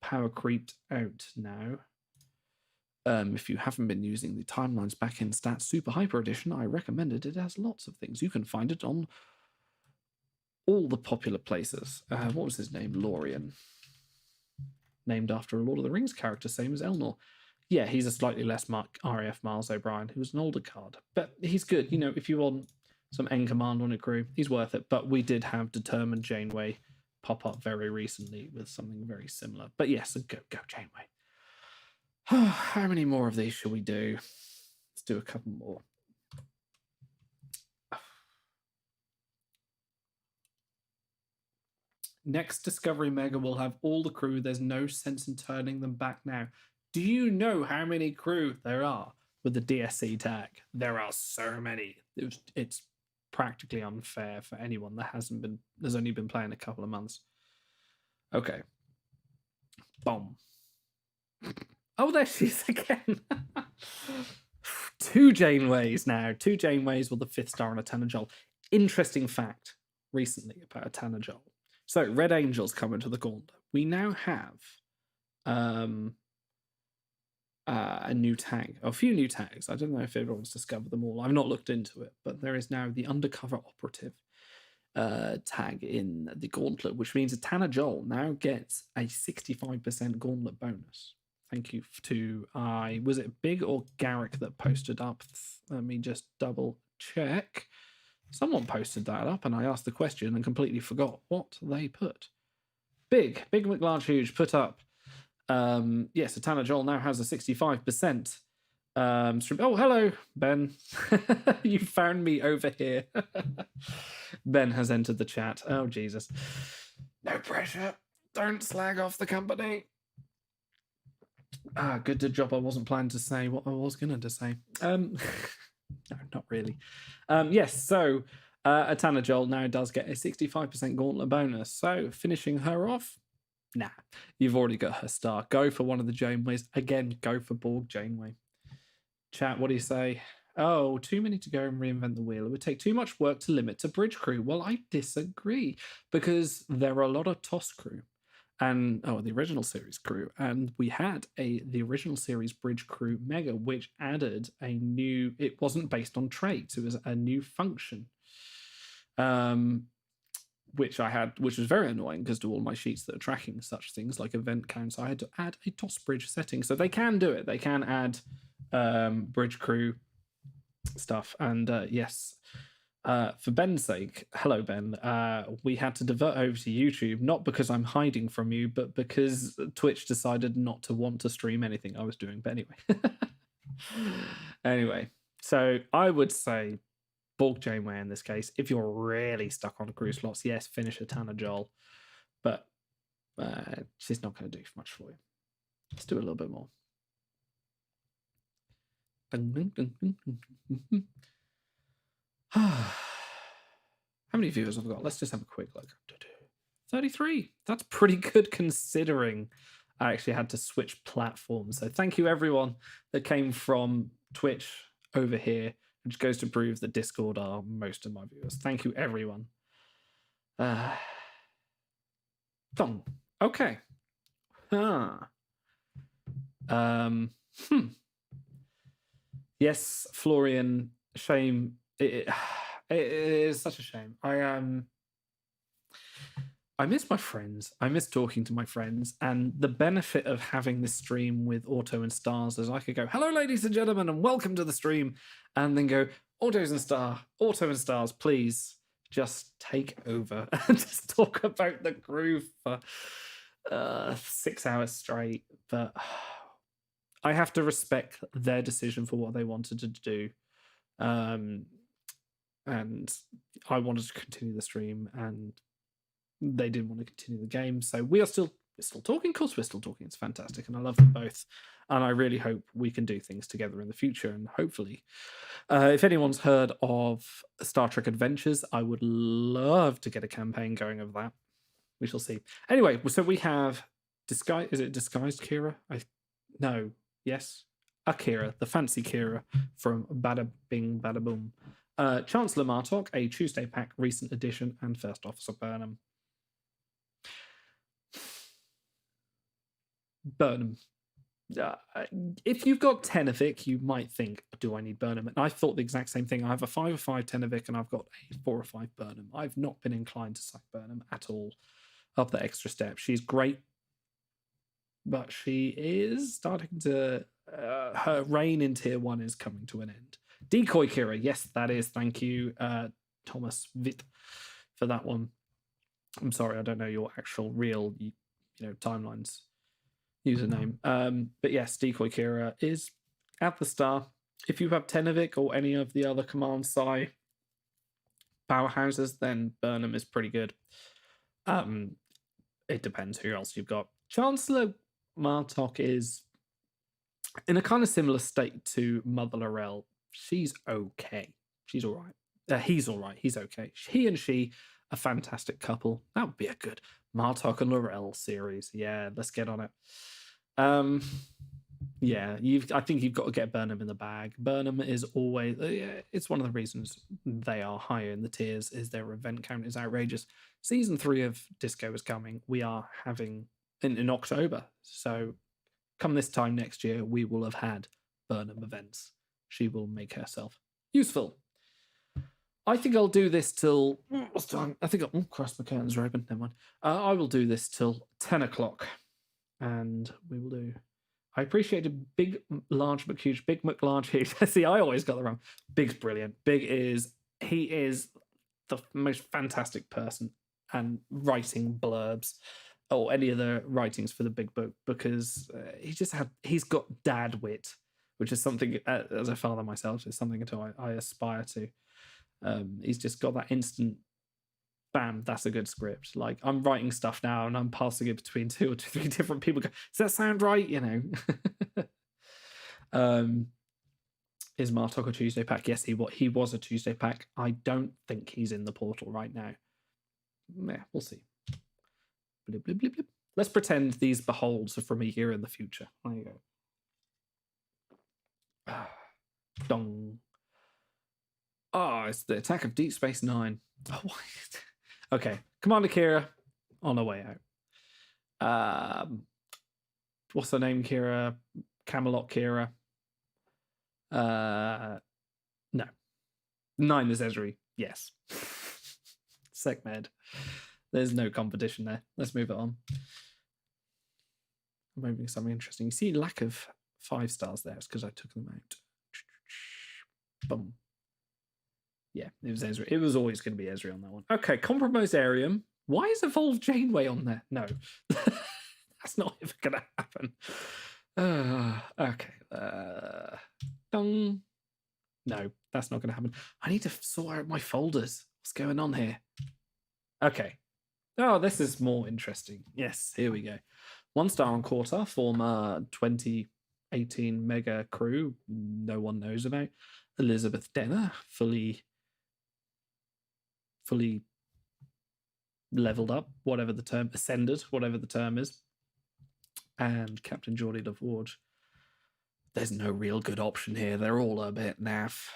power creeped out now. If you haven't been using the timelines back in Stats Super Hyper Edition, I recommend it. It has lots of things. You can find it on all the popular places. What was his name? Lorien. Named after a Lord of the Rings character, same as Elnor. Yeah, he's a slightly less RAF Miles O'Brien, who's an older card. But he's good. You know, if you want some N command on a crew, he's worth it. But we did have Determined Janeway pop up very recently with something very similar. But yes, go Janeway. How many more of these should we do? Let's do a couple more. Next Discovery Mega will have all the crew. There's no sense in turning them back now. Do you know how many crew there are with the DSC tag? There are so many. It's practically unfair for anyone that has only been playing a couple of months. Okay. Boom. Oh, there she is again. 2 Janeways now. 2 Janeways with the 5th star on a Tanajol. Interesting fact recently about a Tanajol. So, Red Angels come into the gauntlet. We now have a new tag, a few new tags. I don't know if everyone's discovered them all. I've not looked into it, but there is now the Undercover Operative tag in the gauntlet, which means a Tanajol now gets a 65% gauntlet bonus. Thank you to, was it Big or Garrick that posted up? Let me just double check. Someone posted that up and I asked the question and completely forgot what they put. Big McLarge Huge put up, yes, a Tanajol now has a 65% stream. Oh, hello, Ben. You found me over here. Ben has entered the chat. Oh, Jesus. No pressure. Don't slag off the company. Good job I wasn't planning to say what I was going to say. No, not really. Yes, so a Tanajol now does get a 65% gauntlet bonus. So finishing her off, nah, you've already got her star. Go for one of the Janeways. Again, go for Borg Janeway. Chat, what do you say? Oh, too many to go and reinvent the wheel. It would take too much work to limit to bridge crew. Well, I disagree, because there are a lot of TOS crew. And the original series crew, and we had the original series bridge crew mega, which added a new. It wasn't based on traits; it was a new function, which was very annoying because to all my sheets that are tracking such things like event counts, I had to add a TOS bridge setting. So they can do it; they can add bridge crew stuff, and yes. For Ben's sake, hello Ben, we had to divert over to YouTube, not because I'm hiding from you, but because Twitch decided not to want to stream anything I was doing. But anyway, Anyway, so I would say bulk Janeway in this case. If you're really stuck on crew slots, yes, finish a Tana Joel, but she's not going to do much for you. Let's do a little bit more. How many viewers have I got? Let's just have a quick look. 33. That's pretty good considering I actually had to switch platforms. So thank you everyone that came from Twitch over here, which goes to prove that Discord are most of my viewers. Thank you everyone. Done. Okay. Yes, Florian, shame. It is such a shame. I miss my friends. I miss talking to my friends. And the benefit of having this stream with Auto and Stars is I could go, hello, ladies and gentlemen, and welcome to the stream. And then go, Auto and Stars, please just take over and just talk about the groove for 6 hours straight. But I have to respect their decision for what they wanted to do. And I wanted to continue the stream, and they didn't want to continue the game. So we're still talking. Of course, we're still talking. It's fantastic, and I love them both. And I really hope we can do things together in the future. And hopefully, if anyone's heard of Star Trek Adventures, I would love to get a campaign going of that. We shall see. Anyway, so we have Is it Disguised Kira? No. Yes. Akira, the fancy Kira from Bada Bing Bada Boom. Chancellor Martok, a Tuesday Pack recent edition, and First Officer Burnham. Burnham. If you've got Tenavik, you might think, do I need Burnham? And I thought the exact same thing. I have a 5 or 5 Tenavik, and I've got a 4 or 5 Burnham. I've not been inclined to sack Burnham at all up the extra step. She's great, but she is starting to... her reign in Tier 1 is coming to an end. Decoy Kira, yes, that is. Thank you, Thomas Witt, for that one. I'm sorry, I don't know your actual real, timelines username. But yes, Decoy Kira is at the star. If you have Tenavik or any of the other Command Psi powerhouses, then Burnham is pretty good. It depends who else you've got. Chancellor Martok is in a kind of similar state to Mother Laurel. She's okay. She's all right. He's all right. He's okay. He and she, a fantastic couple. That would be a good Martok and Laurel series. Yeah, let's get on it. Yeah, I think you've got to get Burnham in the bag. Burnham is always... it's one of the reasons they are higher in the tiers, is their event count is outrageous. Season 3 of Disco is coming. We are having... in October. So come this time next year, we will have had Burnham events. She will make herself useful. I think I'll do this till... what's time? I think... oh, Christ, my curtains are open. Never mind. I will do this till 10 o'clock. And we will do... I appreciate a big, large, McHuge. Big, McLarge, huge. See, I always got that wrong. Big's brilliant. He is the most fantastic person and writing blurbs or any of the writings for the big book, because he's got dad wit, which is something, as a father myself, is something that I aspire to. He's just got that instant, bam, that's a good script. Like, I'm writing stuff now and I'm passing it between 2 or 3 different people. Does that sound right? Is Martok a Tuesday Pack? Yes, he was a Tuesday Pack. I don't think he's in the portal right now. Yeah, we'll see. Blip, blip, blip, blip. Let's pretend these beholds are from a year in the future. There you go. Dong. It's the attack of Deep Space Nine. Oh, okay. Commander Kira on her way out. What's her name, Kira? Camelot Kira. No. 9 is Ezri. Yes. Sekmed. There's no competition there. Let's move it on. I'm moving something interesting. You see lack of 5 stars there. It's because I took them out. Boom. Yeah, it was Ezri. It was always going to be Ezri on that one. Okay, Compromised Arium. Why is Evolved Janeway on there? No. That's not ever going to happen. Okay. Dong. No, that's not going to happen. I need to sort out my folders. What's going on here? Okay. Oh, this is more interesting. Yes, here we go. 1 star on Quarter, former 2018 mega crew, no one knows about. Elizabeth Denner, fully leveled up, whatever the term, ascended, whatever the term is. And Captain Geordie LaForge. There's no real good option here. They're all a bit naff.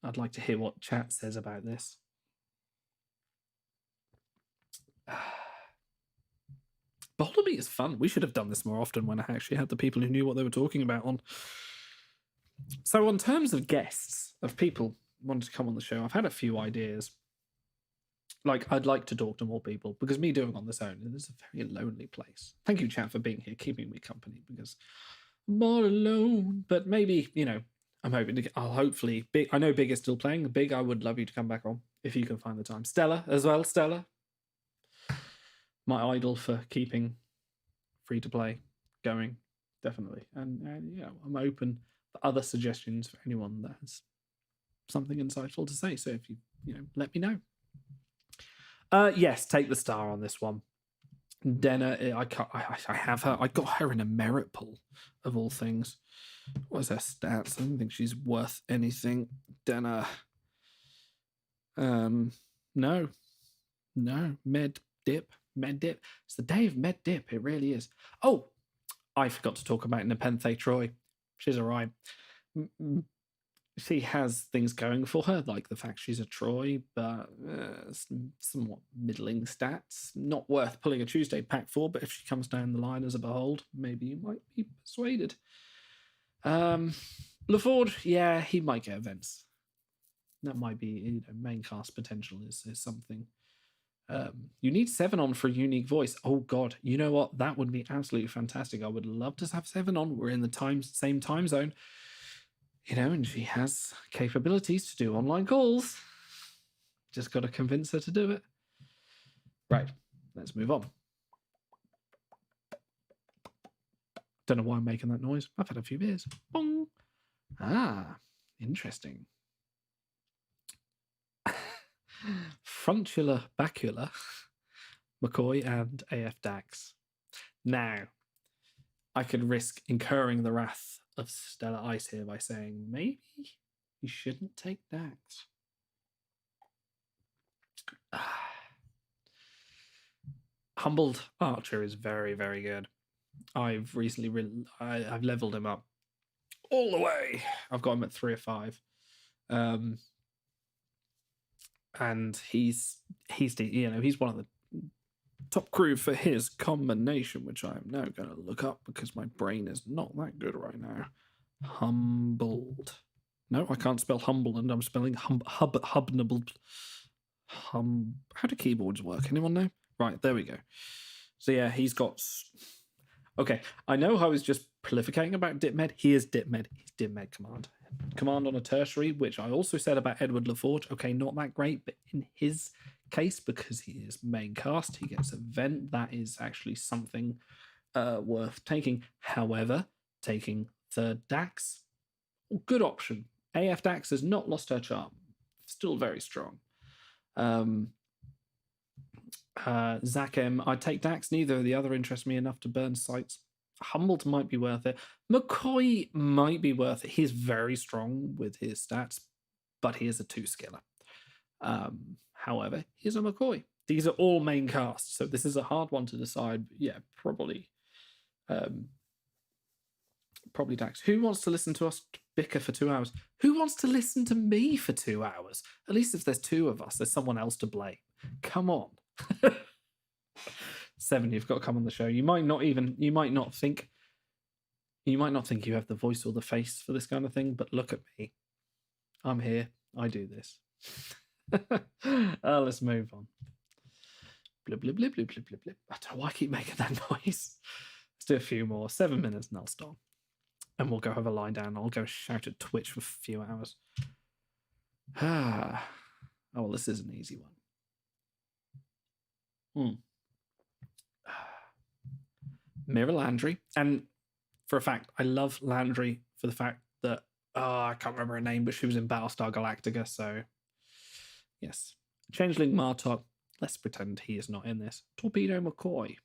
I'd like to hear what chat says about this. Bartleby is fun. We should have done this more often when I actually had the people who knew what they were talking about on. So, on terms of guests, of people wanting to come on the show, I've had a few ideas. Like, I'd like to talk to more people because me doing on this own is a very lonely place. Thank you, chat, for being here, keeping me company because I'm all alone. But maybe, I'm hoping to. I'll hopefully. Big. I know Big is still playing. Big, I would love you to come back on if you can find the time. Stella as well. Stella, my idol for keeping free to play going, definitely. And I'm open for other suggestions for anyone that has something insightful to say. So if you let me know. Yes, take the star on this one. Denner, I have her. I got her in a merit pool of all things. What's her stats? I don't think she's worth anything. Denner. No. Med dip. It's the day of med dip. It really is. Oh, I forgot to talk about Nepenthe Troy. She's all right. She has things going for her, like the fact she's a Troy, but somewhat middling stats. Not worth pulling a Tuesday pack for, but if she comes down the line as a behold, maybe you might be persuaded. LaForge, yeah, he might get events. That might be, main cast potential is something. You need 7 on for a unique voice. Oh God, you know what? That would be absolutely fantastic. I would love to have 7 on. We're in the same time zone. And she has capabilities to do online calls. Just got to convince her to do it. Right, let's move on. Don't know why I'm making that noise. I've had a few beers. Bong. Ah, interesting. Frontula Bacula, McCoy, and AF Dax. Now, I could risk incurring the wrath of Stella Ice here by saying maybe you shouldn't take Dax. Humbled Archer is very, very good. I've recently I've leveled him up all the way. I've got him at 3 or 5. And he's one of the top crew for his combination, which I'm now going to look up because my brain is not that good right now. Humbled. No, I can't spell humble, and I'm spelling hubnable. How do keyboards work? Anyone know? Right, there we go. So yeah, he's got. Okay, I know I was just prolificating about Dipmed. He is Dipmed. He's Dipmed command on a tertiary, which I also said about Edward LaForge. Okay, not that great, but in his case, because he is main cast, he gets a vent. That is actually something worth taking. However, taking third Dax, good option. AF Dax has not lost her charm. Still very strong. Zach M, I'd take Dax. Neither of the other interest me enough to burn sites. Humbled might be worth it. McCoy might be worth it. He's very strong with his stats, but he is a 2-skiller. However, he's a McCoy. These are all main casts, so this is a hard one to decide. But yeah, probably Dax. Who wants to listen to us bicker for 2 hours? Who wants to listen to me for 2 hours? At least if there's 2 of us, there's someone else to blame. Come on. 7, you've got to come on the show. You might not think you have the voice or the face for this kind of thing, but look at me. I'm here. I do this. Let's move on. Blip, blip, blip, blip, blip, blip, blip. I don't know why I keep making that noise. Let's do a few more. 7 minutes and I'll stop. And we'll go have a lie down. I'll go shout at Twitch for a few hours. Oh, well, this is an easy one. Mira Landry. And for a fact, I love Landry for the fact that I can't remember her name, but she was in Battlestar Galactica. So yes, Changeling Martok. Let's pretend he is not in this. Torpedo McCoy,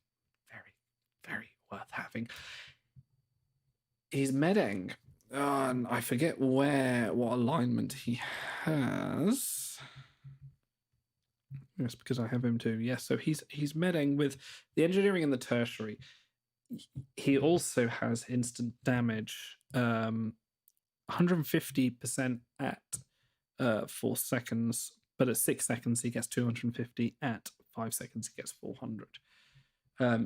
very, very worth having. He's Medeng. And I forget what alignment he has. Yes, because I have him too. Yes, so he's Medeng with the engineering and the tertiary. He also has instant damage, 150% at 4 seconds, but at 6 seconds he gets 250. At 5 seconds he gets 400.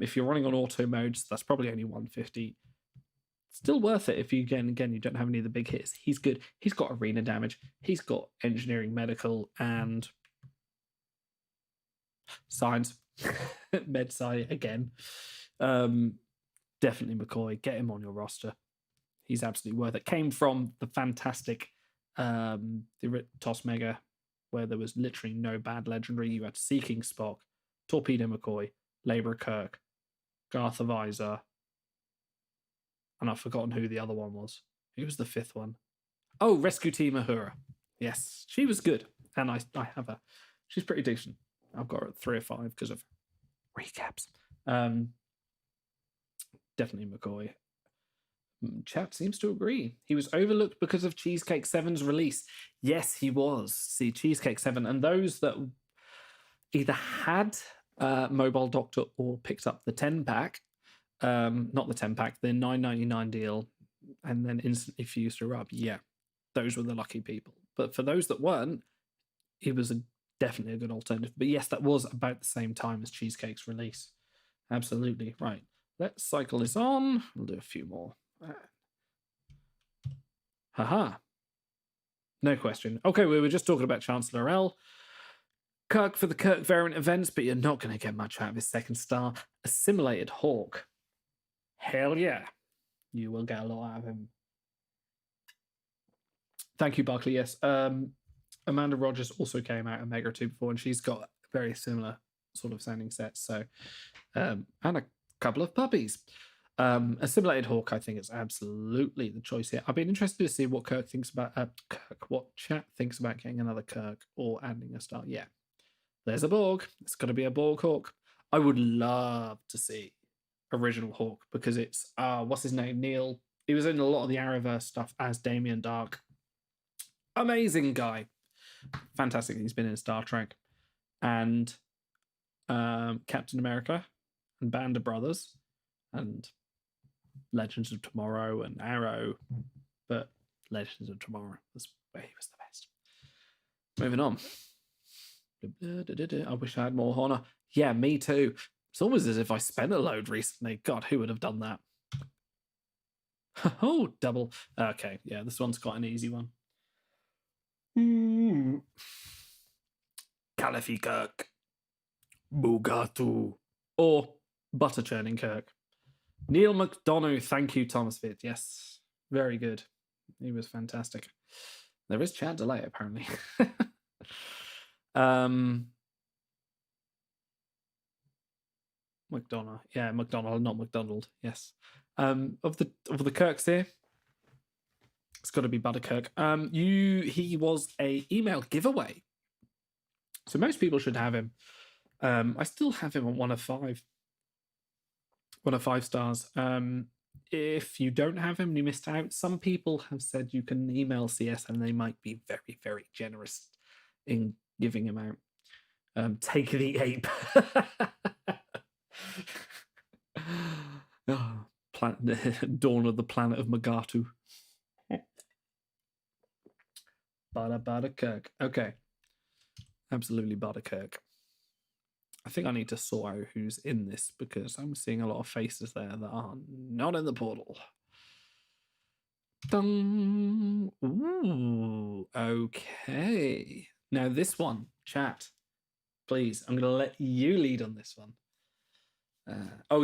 If you're running on auto modes, that's probably only 150. Still worth it if you again you don't have any of the big hits. He's good. He's got arena damage. He's got engineering, medical, and science. Med sci again. Definitely McCoy. Get him on your roster. He's absolutely worth it. Came from the fantastic the TOS Mega, where there was literally no bad legendary. You had Seeking Spock, Torpedo McCoy, Labor Kirk, Garth of Izar, and I've forgotten who the other one was. Who was the fifth one? Oh, Rescue Team Uhura. Yes, she was good. And I have her. She's pretty decent. I've got her at 3 or 5 because of recaps. Definitely McCoy. Chat seems to agree. He was overlooked because of Cheesecake 7's release. Yes, he was. See, Cheesecake 7. And those that either had Mobile Doctor or picked up the 10-pack, not the 10-pack, the $9.99 deal, and then instantly fused her up. Yeah, those were the lucky people. But for those that weren't, he was definitely a good alternative. But yes, that was about the same time as Cheesecake's release. Absolutely. Right. Let's cycle this on. We'll do a few more. Haha. No question. Okay, we were just talking about Chancellor L. Kirk for the Kirk variant events, but you're not going to get much out of his second star. Assimilated Hawk. Hell yeah. You will get a lot out of him. Thank you, Barkley. Yes. Amanda Rogers also came out in Mega 2 before, and she's got very similar sort of sounding sets. So, and a couple of puppies. Assimilated Hawk, I think, is absolutely the choice here. I've been interested to see what Kirk thinks about what chat thinks about getting another Kirk or adding a star. Yeah, there's a Borg. It's got to be a Borg Hawk. I would love to see original Hawk because it's what's his name? Neil. He was in a lot of the Arrowverse stuff as Damien Dark. Amazing guy. Fantastic. He's been in Star Trek and Captain America and Band of Brothers and Legends of Tomorrow and Arrow, but Legends of Tomorrow was where he was the best. Moving on. I wish I had more honor. Yeah, me too. It's almost as if I spent a load recently. God, who would have done that? Oh, double. Okay, yeah, this one's quite an easy one. Caliphie Kirk, Bugatu, or Butter Churning Kirk. Neil McDonough, thank you, Thomas Vitt. Yes, very good. He was fantastic. There is chat delay, apparently. McDonough, yeah, McDonald, not McDonald. Yes, of the Kirks here, it's got to be Butterkirk. He was a email giveaway, so most people should have him. I still have him on 1 of 5. 1 of 5 stars. If you don't have him and you missed out, some people have said you can email CS and they might be very, very generous in giving him out. Take the ape. Dawn of the planet of Magatu. Butterkirk. Okay. Absolutely Butterkirk. I think I need to sort out who's in this because I'm seeing a lot of faces there that are not in the portal. Dun. Ooh, okay. Now this one, chat, please. I'm going to let you lead on this one.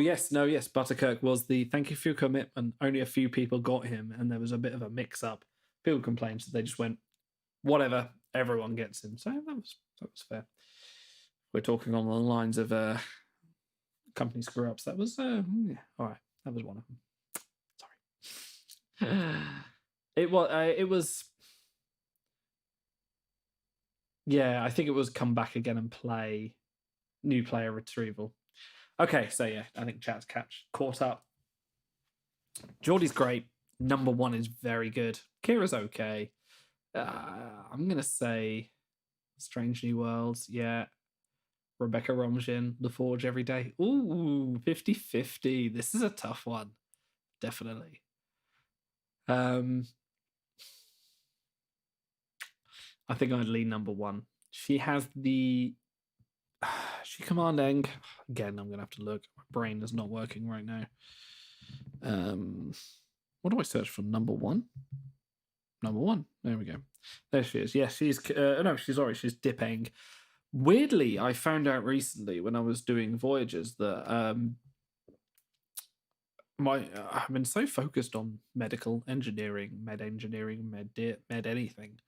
Yes, Butterkirk was the thank you for your commitment. Only a few people got him, and there was a bit of a mix-up. People complained, so they just went, whatever, everyone gets him. So that was fair. We're talking on the lines of company screw-ups. That was, all right, that was one of them. Sorry. It was. Yeah, I think it was come back again and play new player retrieval. Okay, so yeah, I think chat's caught up. Geordie's great. Number 1 is very good. Kira's okay. I'm gonna say Strange New Worlds. Yeah. Rebecca Romijn, LaForge every day. Ooh, 50-50. This is a tough one. Definitely. I think I'd lean number 1. She has the she commanding. Again, I'm gonna have to look. My brain is not working right now. What do I search for? Number 1? Number 1. There we go. There she is. Yes, she's no, she's Dipeng. Weirdly, I found out recently when I was doing Voyages that I've been so focused on medical engineering, med anything,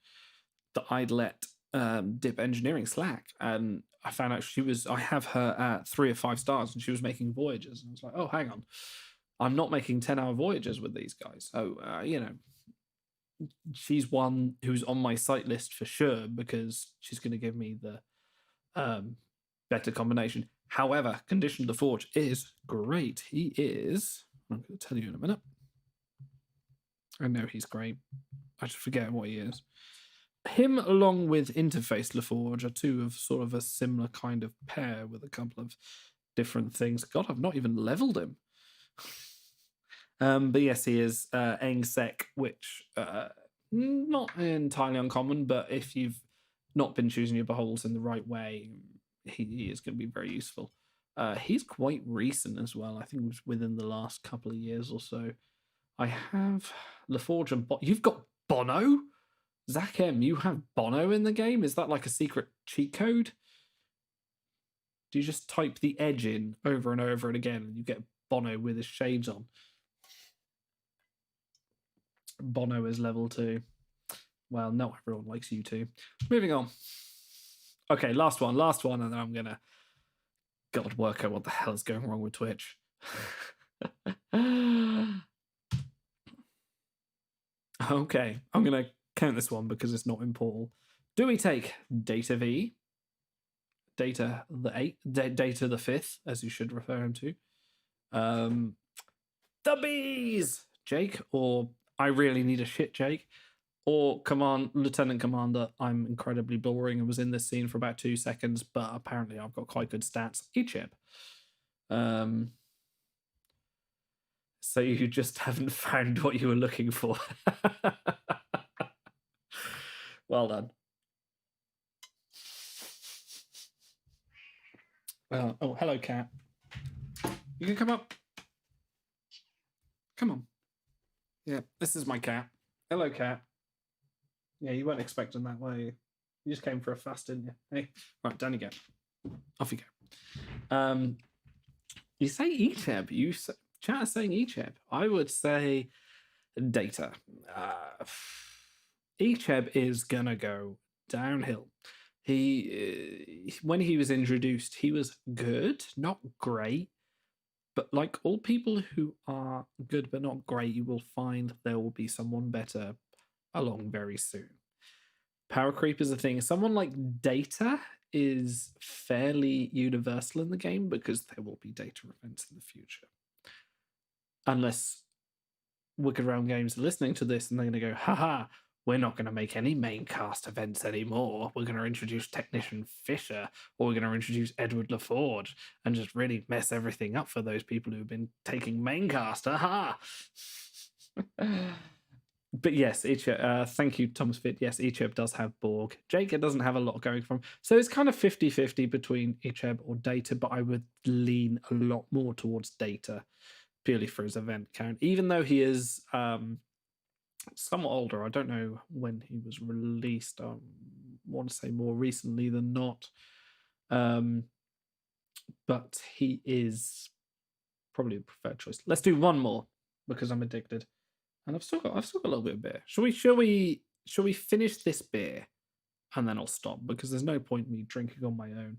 that I'd let Dip Engineering slack, and I found out I have her at 3 or 5 stars, and she was making Voyages, and I was like, oh, hang on, I'm not making 10-hour Voyages with these guys. So she's one who's on my site list for sure, because she's going to give me the better combination. However, Conditioned LaForge is great. He is. I'm going to tell you in a minute. I know he's great. I just forget what he is. Him along with Interface LaForge are two of sort of a similar kind of pair with a couple of different things. God, I've not even leveled him. But yes, he is Aang Sec, which not entirely uncommon, but if you've not been choosing your beholds in the right way, he is going to be very useful. He's quite recent as well. I think it was within the last couple of years or so. I have LaForge and you've got Bono? Zach M, you have Bono in the game? Is that like a secret cheat code? Do you just type the edge in over and over and again and you get Bono with his shades on? Bono is level 2. Well, not everyone likes you two. Moving on. Okay, last one, and then I'm gonna work out what the hell is going wrong with Twitch. Okay, I'm gonna count this one because it's not in Portal. Do we take Data V? Data the 8, Data the 5th, as you should refer him to. The Bees, Jake, or I really need a shit, Jake, or Lieutenant Commander, I'm incredibly boring and was in this scene for about 2 seconds, but apparently I've got quite good stats. Icheb. So you just haven't found what you were looking for. Well done. Oh, hello, cat. You can come up. Come on. Yeah, this is my cat. Hello, cat. Yeah, you weren't expecting that, were you? You just came for a fuss, didn't you? Hey, right, down you go. Off you go. You say Icheb. Chat is saying Icheb. I would say Data. Icheb is gonna go downhill. When he was introduced, he was good, not great. But like all people who are good but not great, you will find there will be someone better along very soon. Power creep is a thing. Someone like Data is fairly universal in the game because there will be data events in the future. Unless Wicked Realm Games are listening to this and they're going to go, haha, we're not going to make any main cast events anymore. We're going to introduce Technician Fisher, or we're going to introduce Edward LaForge and just really mess everything up for those people who've been taking main cast. Aha! But yes, Icheb, thank you, Thomas Fit. Yes, Icheb does have Borg. Jake, it doesn't have a lot going from. So it's kind of 50-50 between Icheb or Data, but I would lean a lot more towards Data purely for his event count, even though he is somewhat older. I don't know when he was released. I want to say more recently than not. But he is probably the preferred choice. Let's do one more because I'm addicted. And I've still got a little bit of beer. Shall we finish this beer and then I'll stop, because there's no point in me drinking on my own,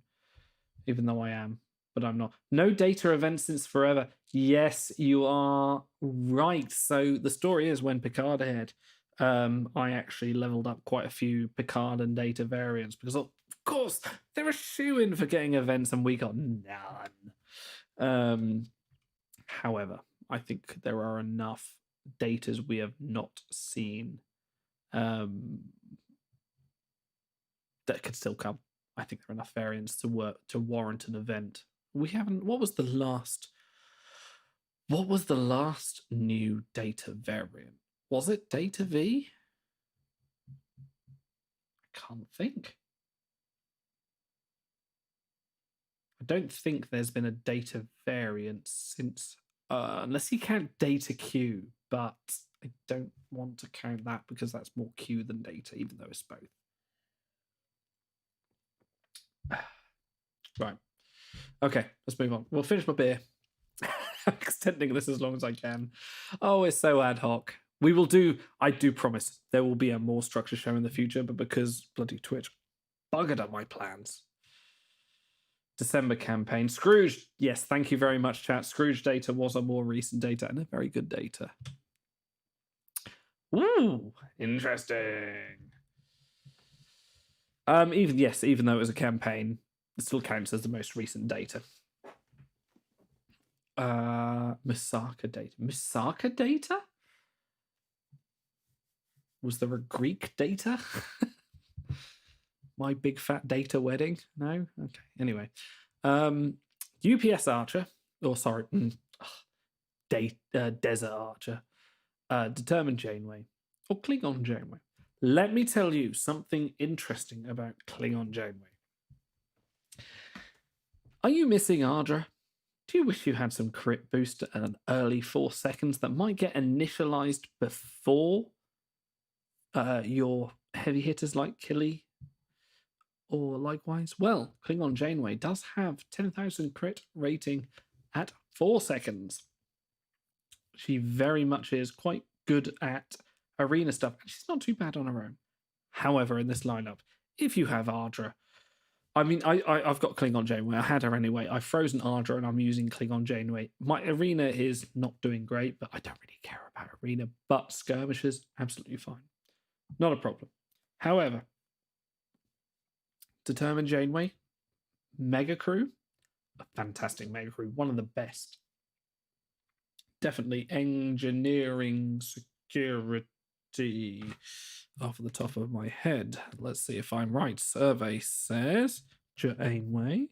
even though I am but I'm not. No data events since forever. Yes, you are right. So the story is when Picard aired, I actually leveled up quite a few Picard and data variants because, of course, they're a shoe-in for getting events, and we got none. However, I think there are enough datas we have not seen that could still come. I think there are enough variants to warrant an event. We haven't. What was the last? What was the last new data variant? Was it Data V? I can't think. I don't think there's been a data variant since, unless you count Data Q, but I don't want to count that because that's more Q than data, even though it's both. Right. Okay, let's move on. We'll finish my beer. I'm extending this as long as I can. Oh, it's so ad hoc. We will do, I do promise, there will be a more structured show in the future, but because bloody Twitch buggered up my plans. December campaign. Scrooge. Yes, thank you very much, chat. Scrooge data was a more recent data and a very good data. Ooh, interesting. Even though it was a campaign, it still counts as the most recent data. Misaka data. Misaka data? Was there a Greek data? My big fat data wedding? No? Okay. Anyway. UPS Archer. Oh, sorry. Desert Archer. Determined Janeway. Or Klingon Janeway. Let me tell you something interesting about Klingon Janeway. Are you missing Ardra? Do you wish you had some crit boost at an early 4 seconds that might get initialized before your heavy hitters like Killy or likewise? Well, Klingon Janeway does have 10,000 crit rating at 4 seconds. She very much is quite good at arena stuff, and she's not too bad on her own. However, in this lineup, if you have Ardra, I mean, I've got Klingon Janeway. I had her anyway. I've frozen Ardra and I'm using Klingon Janeway. My arena is not doing great, but I don't really care about arena. But skirmishes, absolutely fine. Not a problem. However, Determined Janeway, Mega Crew, a fantastic Mega Crew, one of the best. Definitely engineering security off the top of my head. Let's see if I'm right. Survey says Janeway.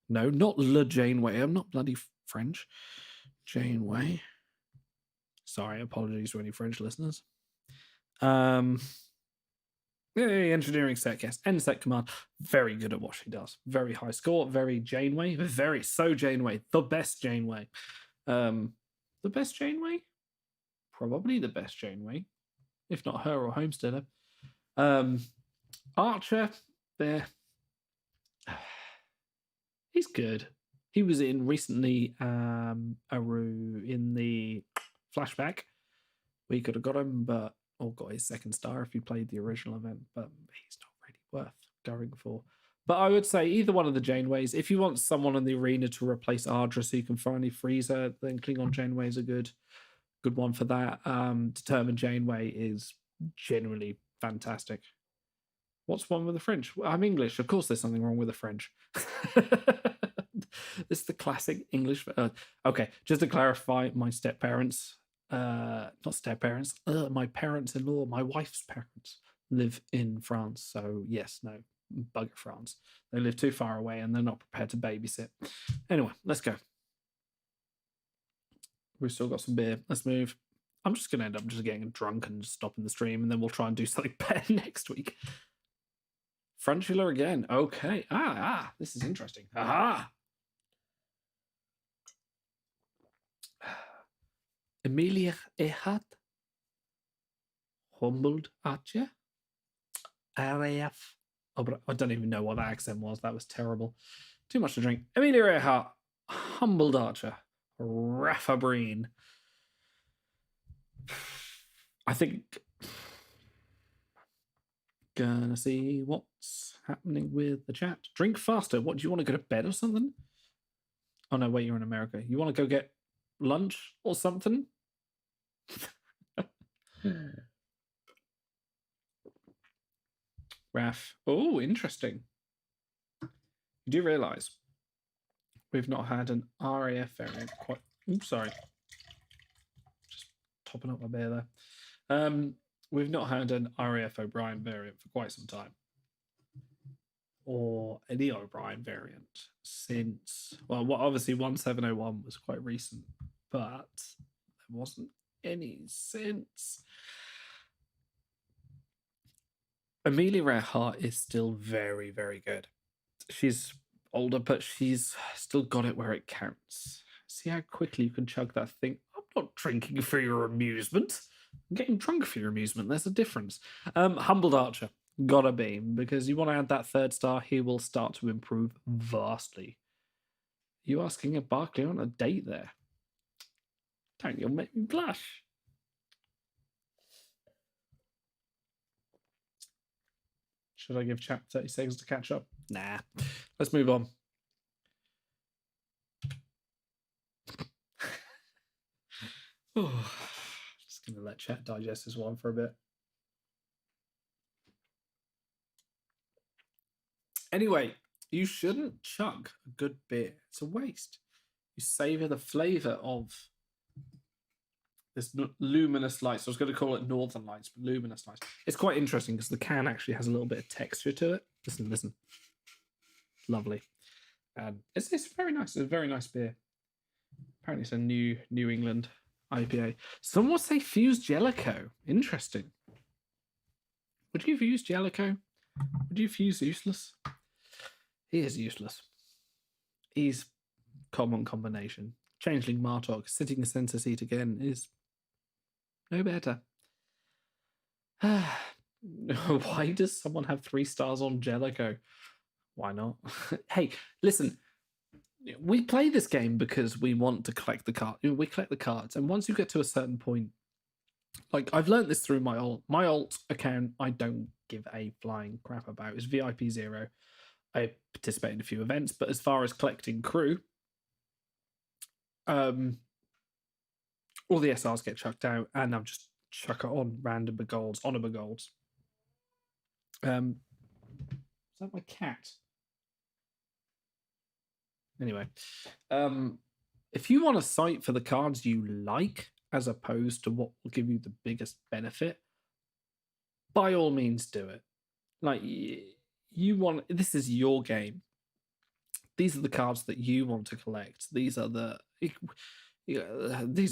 No, not Le Janeway. I'm not bloody French. Janeway. Sorry, apologies to any French listeners. Engineering set, yes. NSEC command. Very good at what she does. Very high score. Very Janeway. Very so Janeway. The best Janeway. The best Janeway? Probably the best Janeway. If not her or Homesteader. Archer, there. He's good. He was in recently Aru in the flashback. We could have got him, but got his 2nd star if he played the original event, but he's not really worth going for. But I would say either one of the Janeways. If you want someone in the arena to replace Ardra so you can finally freeze her, then Klingon Janeway is a good one for that. Determined Janeway is generally fantastic. What's wrong with the French? I'm English. Of course there's something wrong with the French. This is the classic English. Okay, just to clarify, my step-parents, not step-parents, my parents-in-law, my wife's parents live in France. So yes, no, bugger France. They live too far away and they're not prepared to babysit. Anyway, let's go. We've still got some beer. Let's move. I'm just going to end up just getting drunk and stopping the stream, and then we'll try and do something better next week. Frontula again. Okay. This is interesting. Aha! Emilia Earhart. Humbled Archer. RAF. Oh, but I don't even know what that accent was. That was terrible. Too much to drink. Emilia Earhart. Humbled Archer. Rafa Breen. I think gonna see what's happening with the chat. Drink faster. What, do you want to go to bed or something? Oh no, wait, you're in America. You want to go get lunch or something? Raf. Oh, interesting. You do realise we've not had an RAF variant quite. Oops, sorry. Just topping up my beer there. We've not had an RAF O'Brien variant for quite some time. Or any O'Brien variant since, well, obviously 1701 was quite recent, but there wasn't any since. Amelia Earhart is still very, very good. She's older, but she's still got it where it counts. See how quickly you can chug that thing. I'm not drinking for your amusement. I'm getting drunk for your amusement. There's a difference. Humbled Archer. Gotta be, because you want to add that 3rd star, he will start to improve vastly. You asking a Barclay on a date there? Don't, you'll make me blush. Should I give chat 30 seconds to catch up? Nah. Let's move on. Just going to let chat digest this one for a bit. Anyway, you shouldn't chug a good beer. It's a waste. You savor the flavor of this luminous lights. I was going to call it Northern Lights, but luminous lights. It's quite interesting because the can actually has a little bit of texture to it. Listen. Lovely. It's very nice. It's a very nice beer. Apparently it's a New England IPA. Some would say Fuse Jellicoe. Interesting. Would you fuse Jellicoe? Would you fuse Useless? He is useless. He's common combination. Changeling Martok sitting a center seat again is no better. Why does someone have 3 stars on Jellicoe? Why not? Hey, listen. We play this game because we want to collect the card. We collect the cards, and once you get to a certain point, like I've learned this through my alt account, I don't give a flying crap about. It's VIP 0. I participate in a few events, but as far as collecting crew, all the SRs get chucked out, and I'll just chuck it on random begolds, honor begolds. Is that my cat? Anyway, if you want a site for the cards you like, as opposed to what will give you the biggest benefit, by all means do it. Like, you want, this is your game. These are the cards that you want to collect. These are these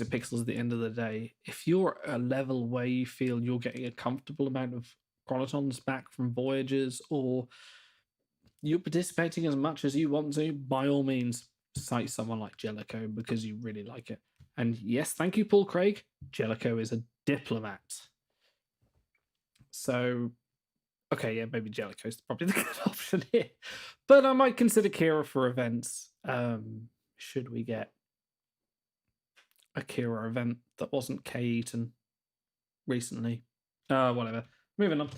are pixels at the end of the day. If you're at a level where you feel you're getting a comfortable amount of chronotons back from Voyagers, or you're participating as much as you want to, by all means, cite someone like Jellicoe because you really like it. And yes, thank you, Paul Craig. Jellicoe is a diplomat. So, okay, yeah, maybe Jellicoe is probably the good option here. But I might consider Kira for events. Should we get a Kira event that wasn't K Eaton recently? Whatever. Moving on.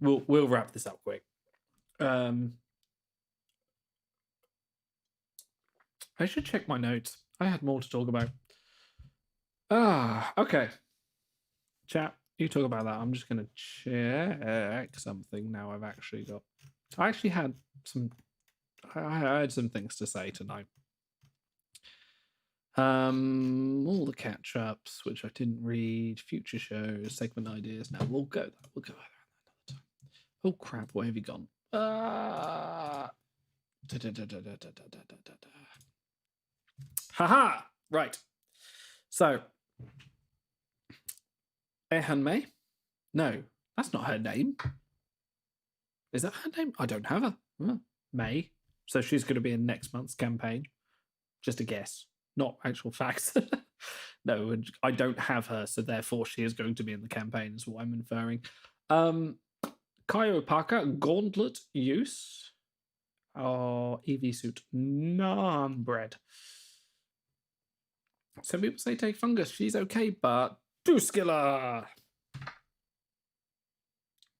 We'll wrap this up quick. I should check my notes. I had more to talk about. Okay. Chat, you talk about that. I'm just going to check something now. I actually had I had some things to say tonight. All the catch-ups, which I didn't read, future shows, segment ideas. Now we'll go there another time. Oh crap, where have you gone? Haha! Right. So, Ehan May? No, that's not her name. Is that her name? I don't have her. May. So she's going to be in next month's campaign. Just a guess, not actual facts. No, I don't have her, so therefore she is going to be in the campaign, is what I'm inferring. Kaiopaka, Gauntlet use. EV suit. Bread. Some people say take fungus. She's okay, but Dooskiller.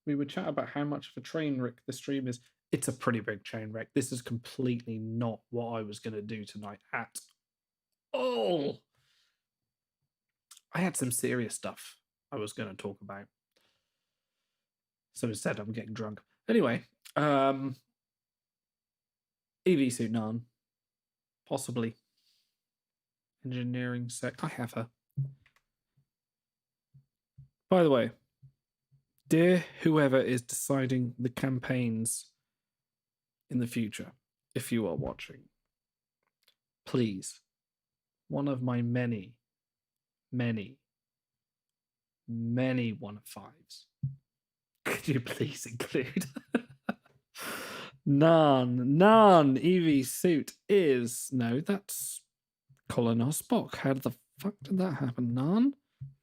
We would chat about how much of a train wreck the stream is. It's a pretty big train wreck. This is completely not what I was going to do tonight at Oh, I had some serious stuff I was going to talk about. So instead, I'm getting drunk. Anyway, EV suit Nan. Possibly. Engineering sec. I have her. By the way, dear whoever is deciding the campaigns in the future, if you are watching, please, one of my many 1-5s, could you please include Nan EV suit is... No, that's Colonel Spock. How the fuck did that happen? Nan?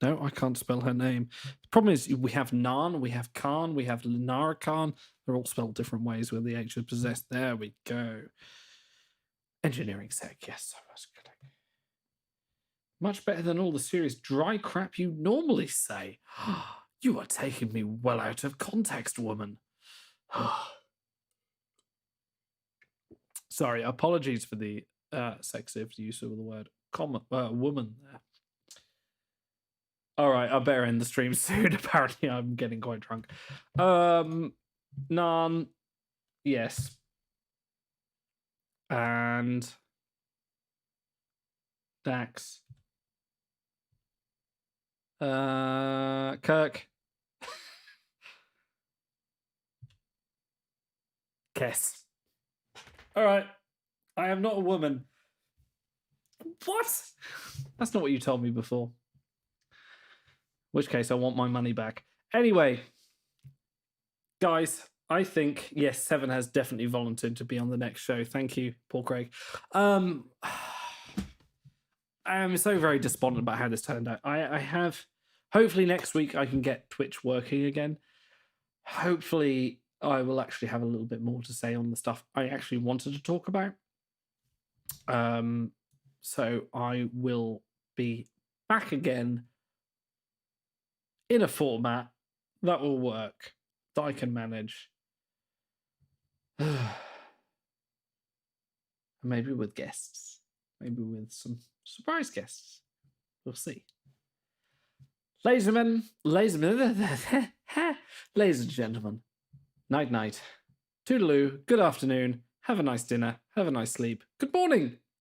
No, I can't spell her name. The problem is we have Nan, we have Khan, we have Lenara Khan. They're all spelled different ways where the H is possessed. There we go. Engineering sec, yes, I was good. Much better than all the serious dry crap you normally say. You are taking me well out of context, woman. Sorry, apologies for the sexive use of the word woman there. All right, I better end the stream soon. Apparently, I'm getting quite drunk. Nan, yes. And Dax. Kirk. Kess. All right. I am not a woman. What? That's not what you told me before. In which case, I want my money back. Anyway, guys, I think, yes, Seven has definitely volunteered to be on the next show. Thank you, Paul Craig. I am so very despondent about how this turned out. I have... Hopefully next week I can get Twitch working again. Hopefully I will actually have a little bit more to say on the stuff I actually wanted to talk about. So I will be back again in a format that will work, that I can manage. Maybe with guests. Maybe with some surprise guests. We'll see. Ladies and gentlemen, night. Toodaloo, good afternoon, have a nice dinner, have a nice sleep, good morning.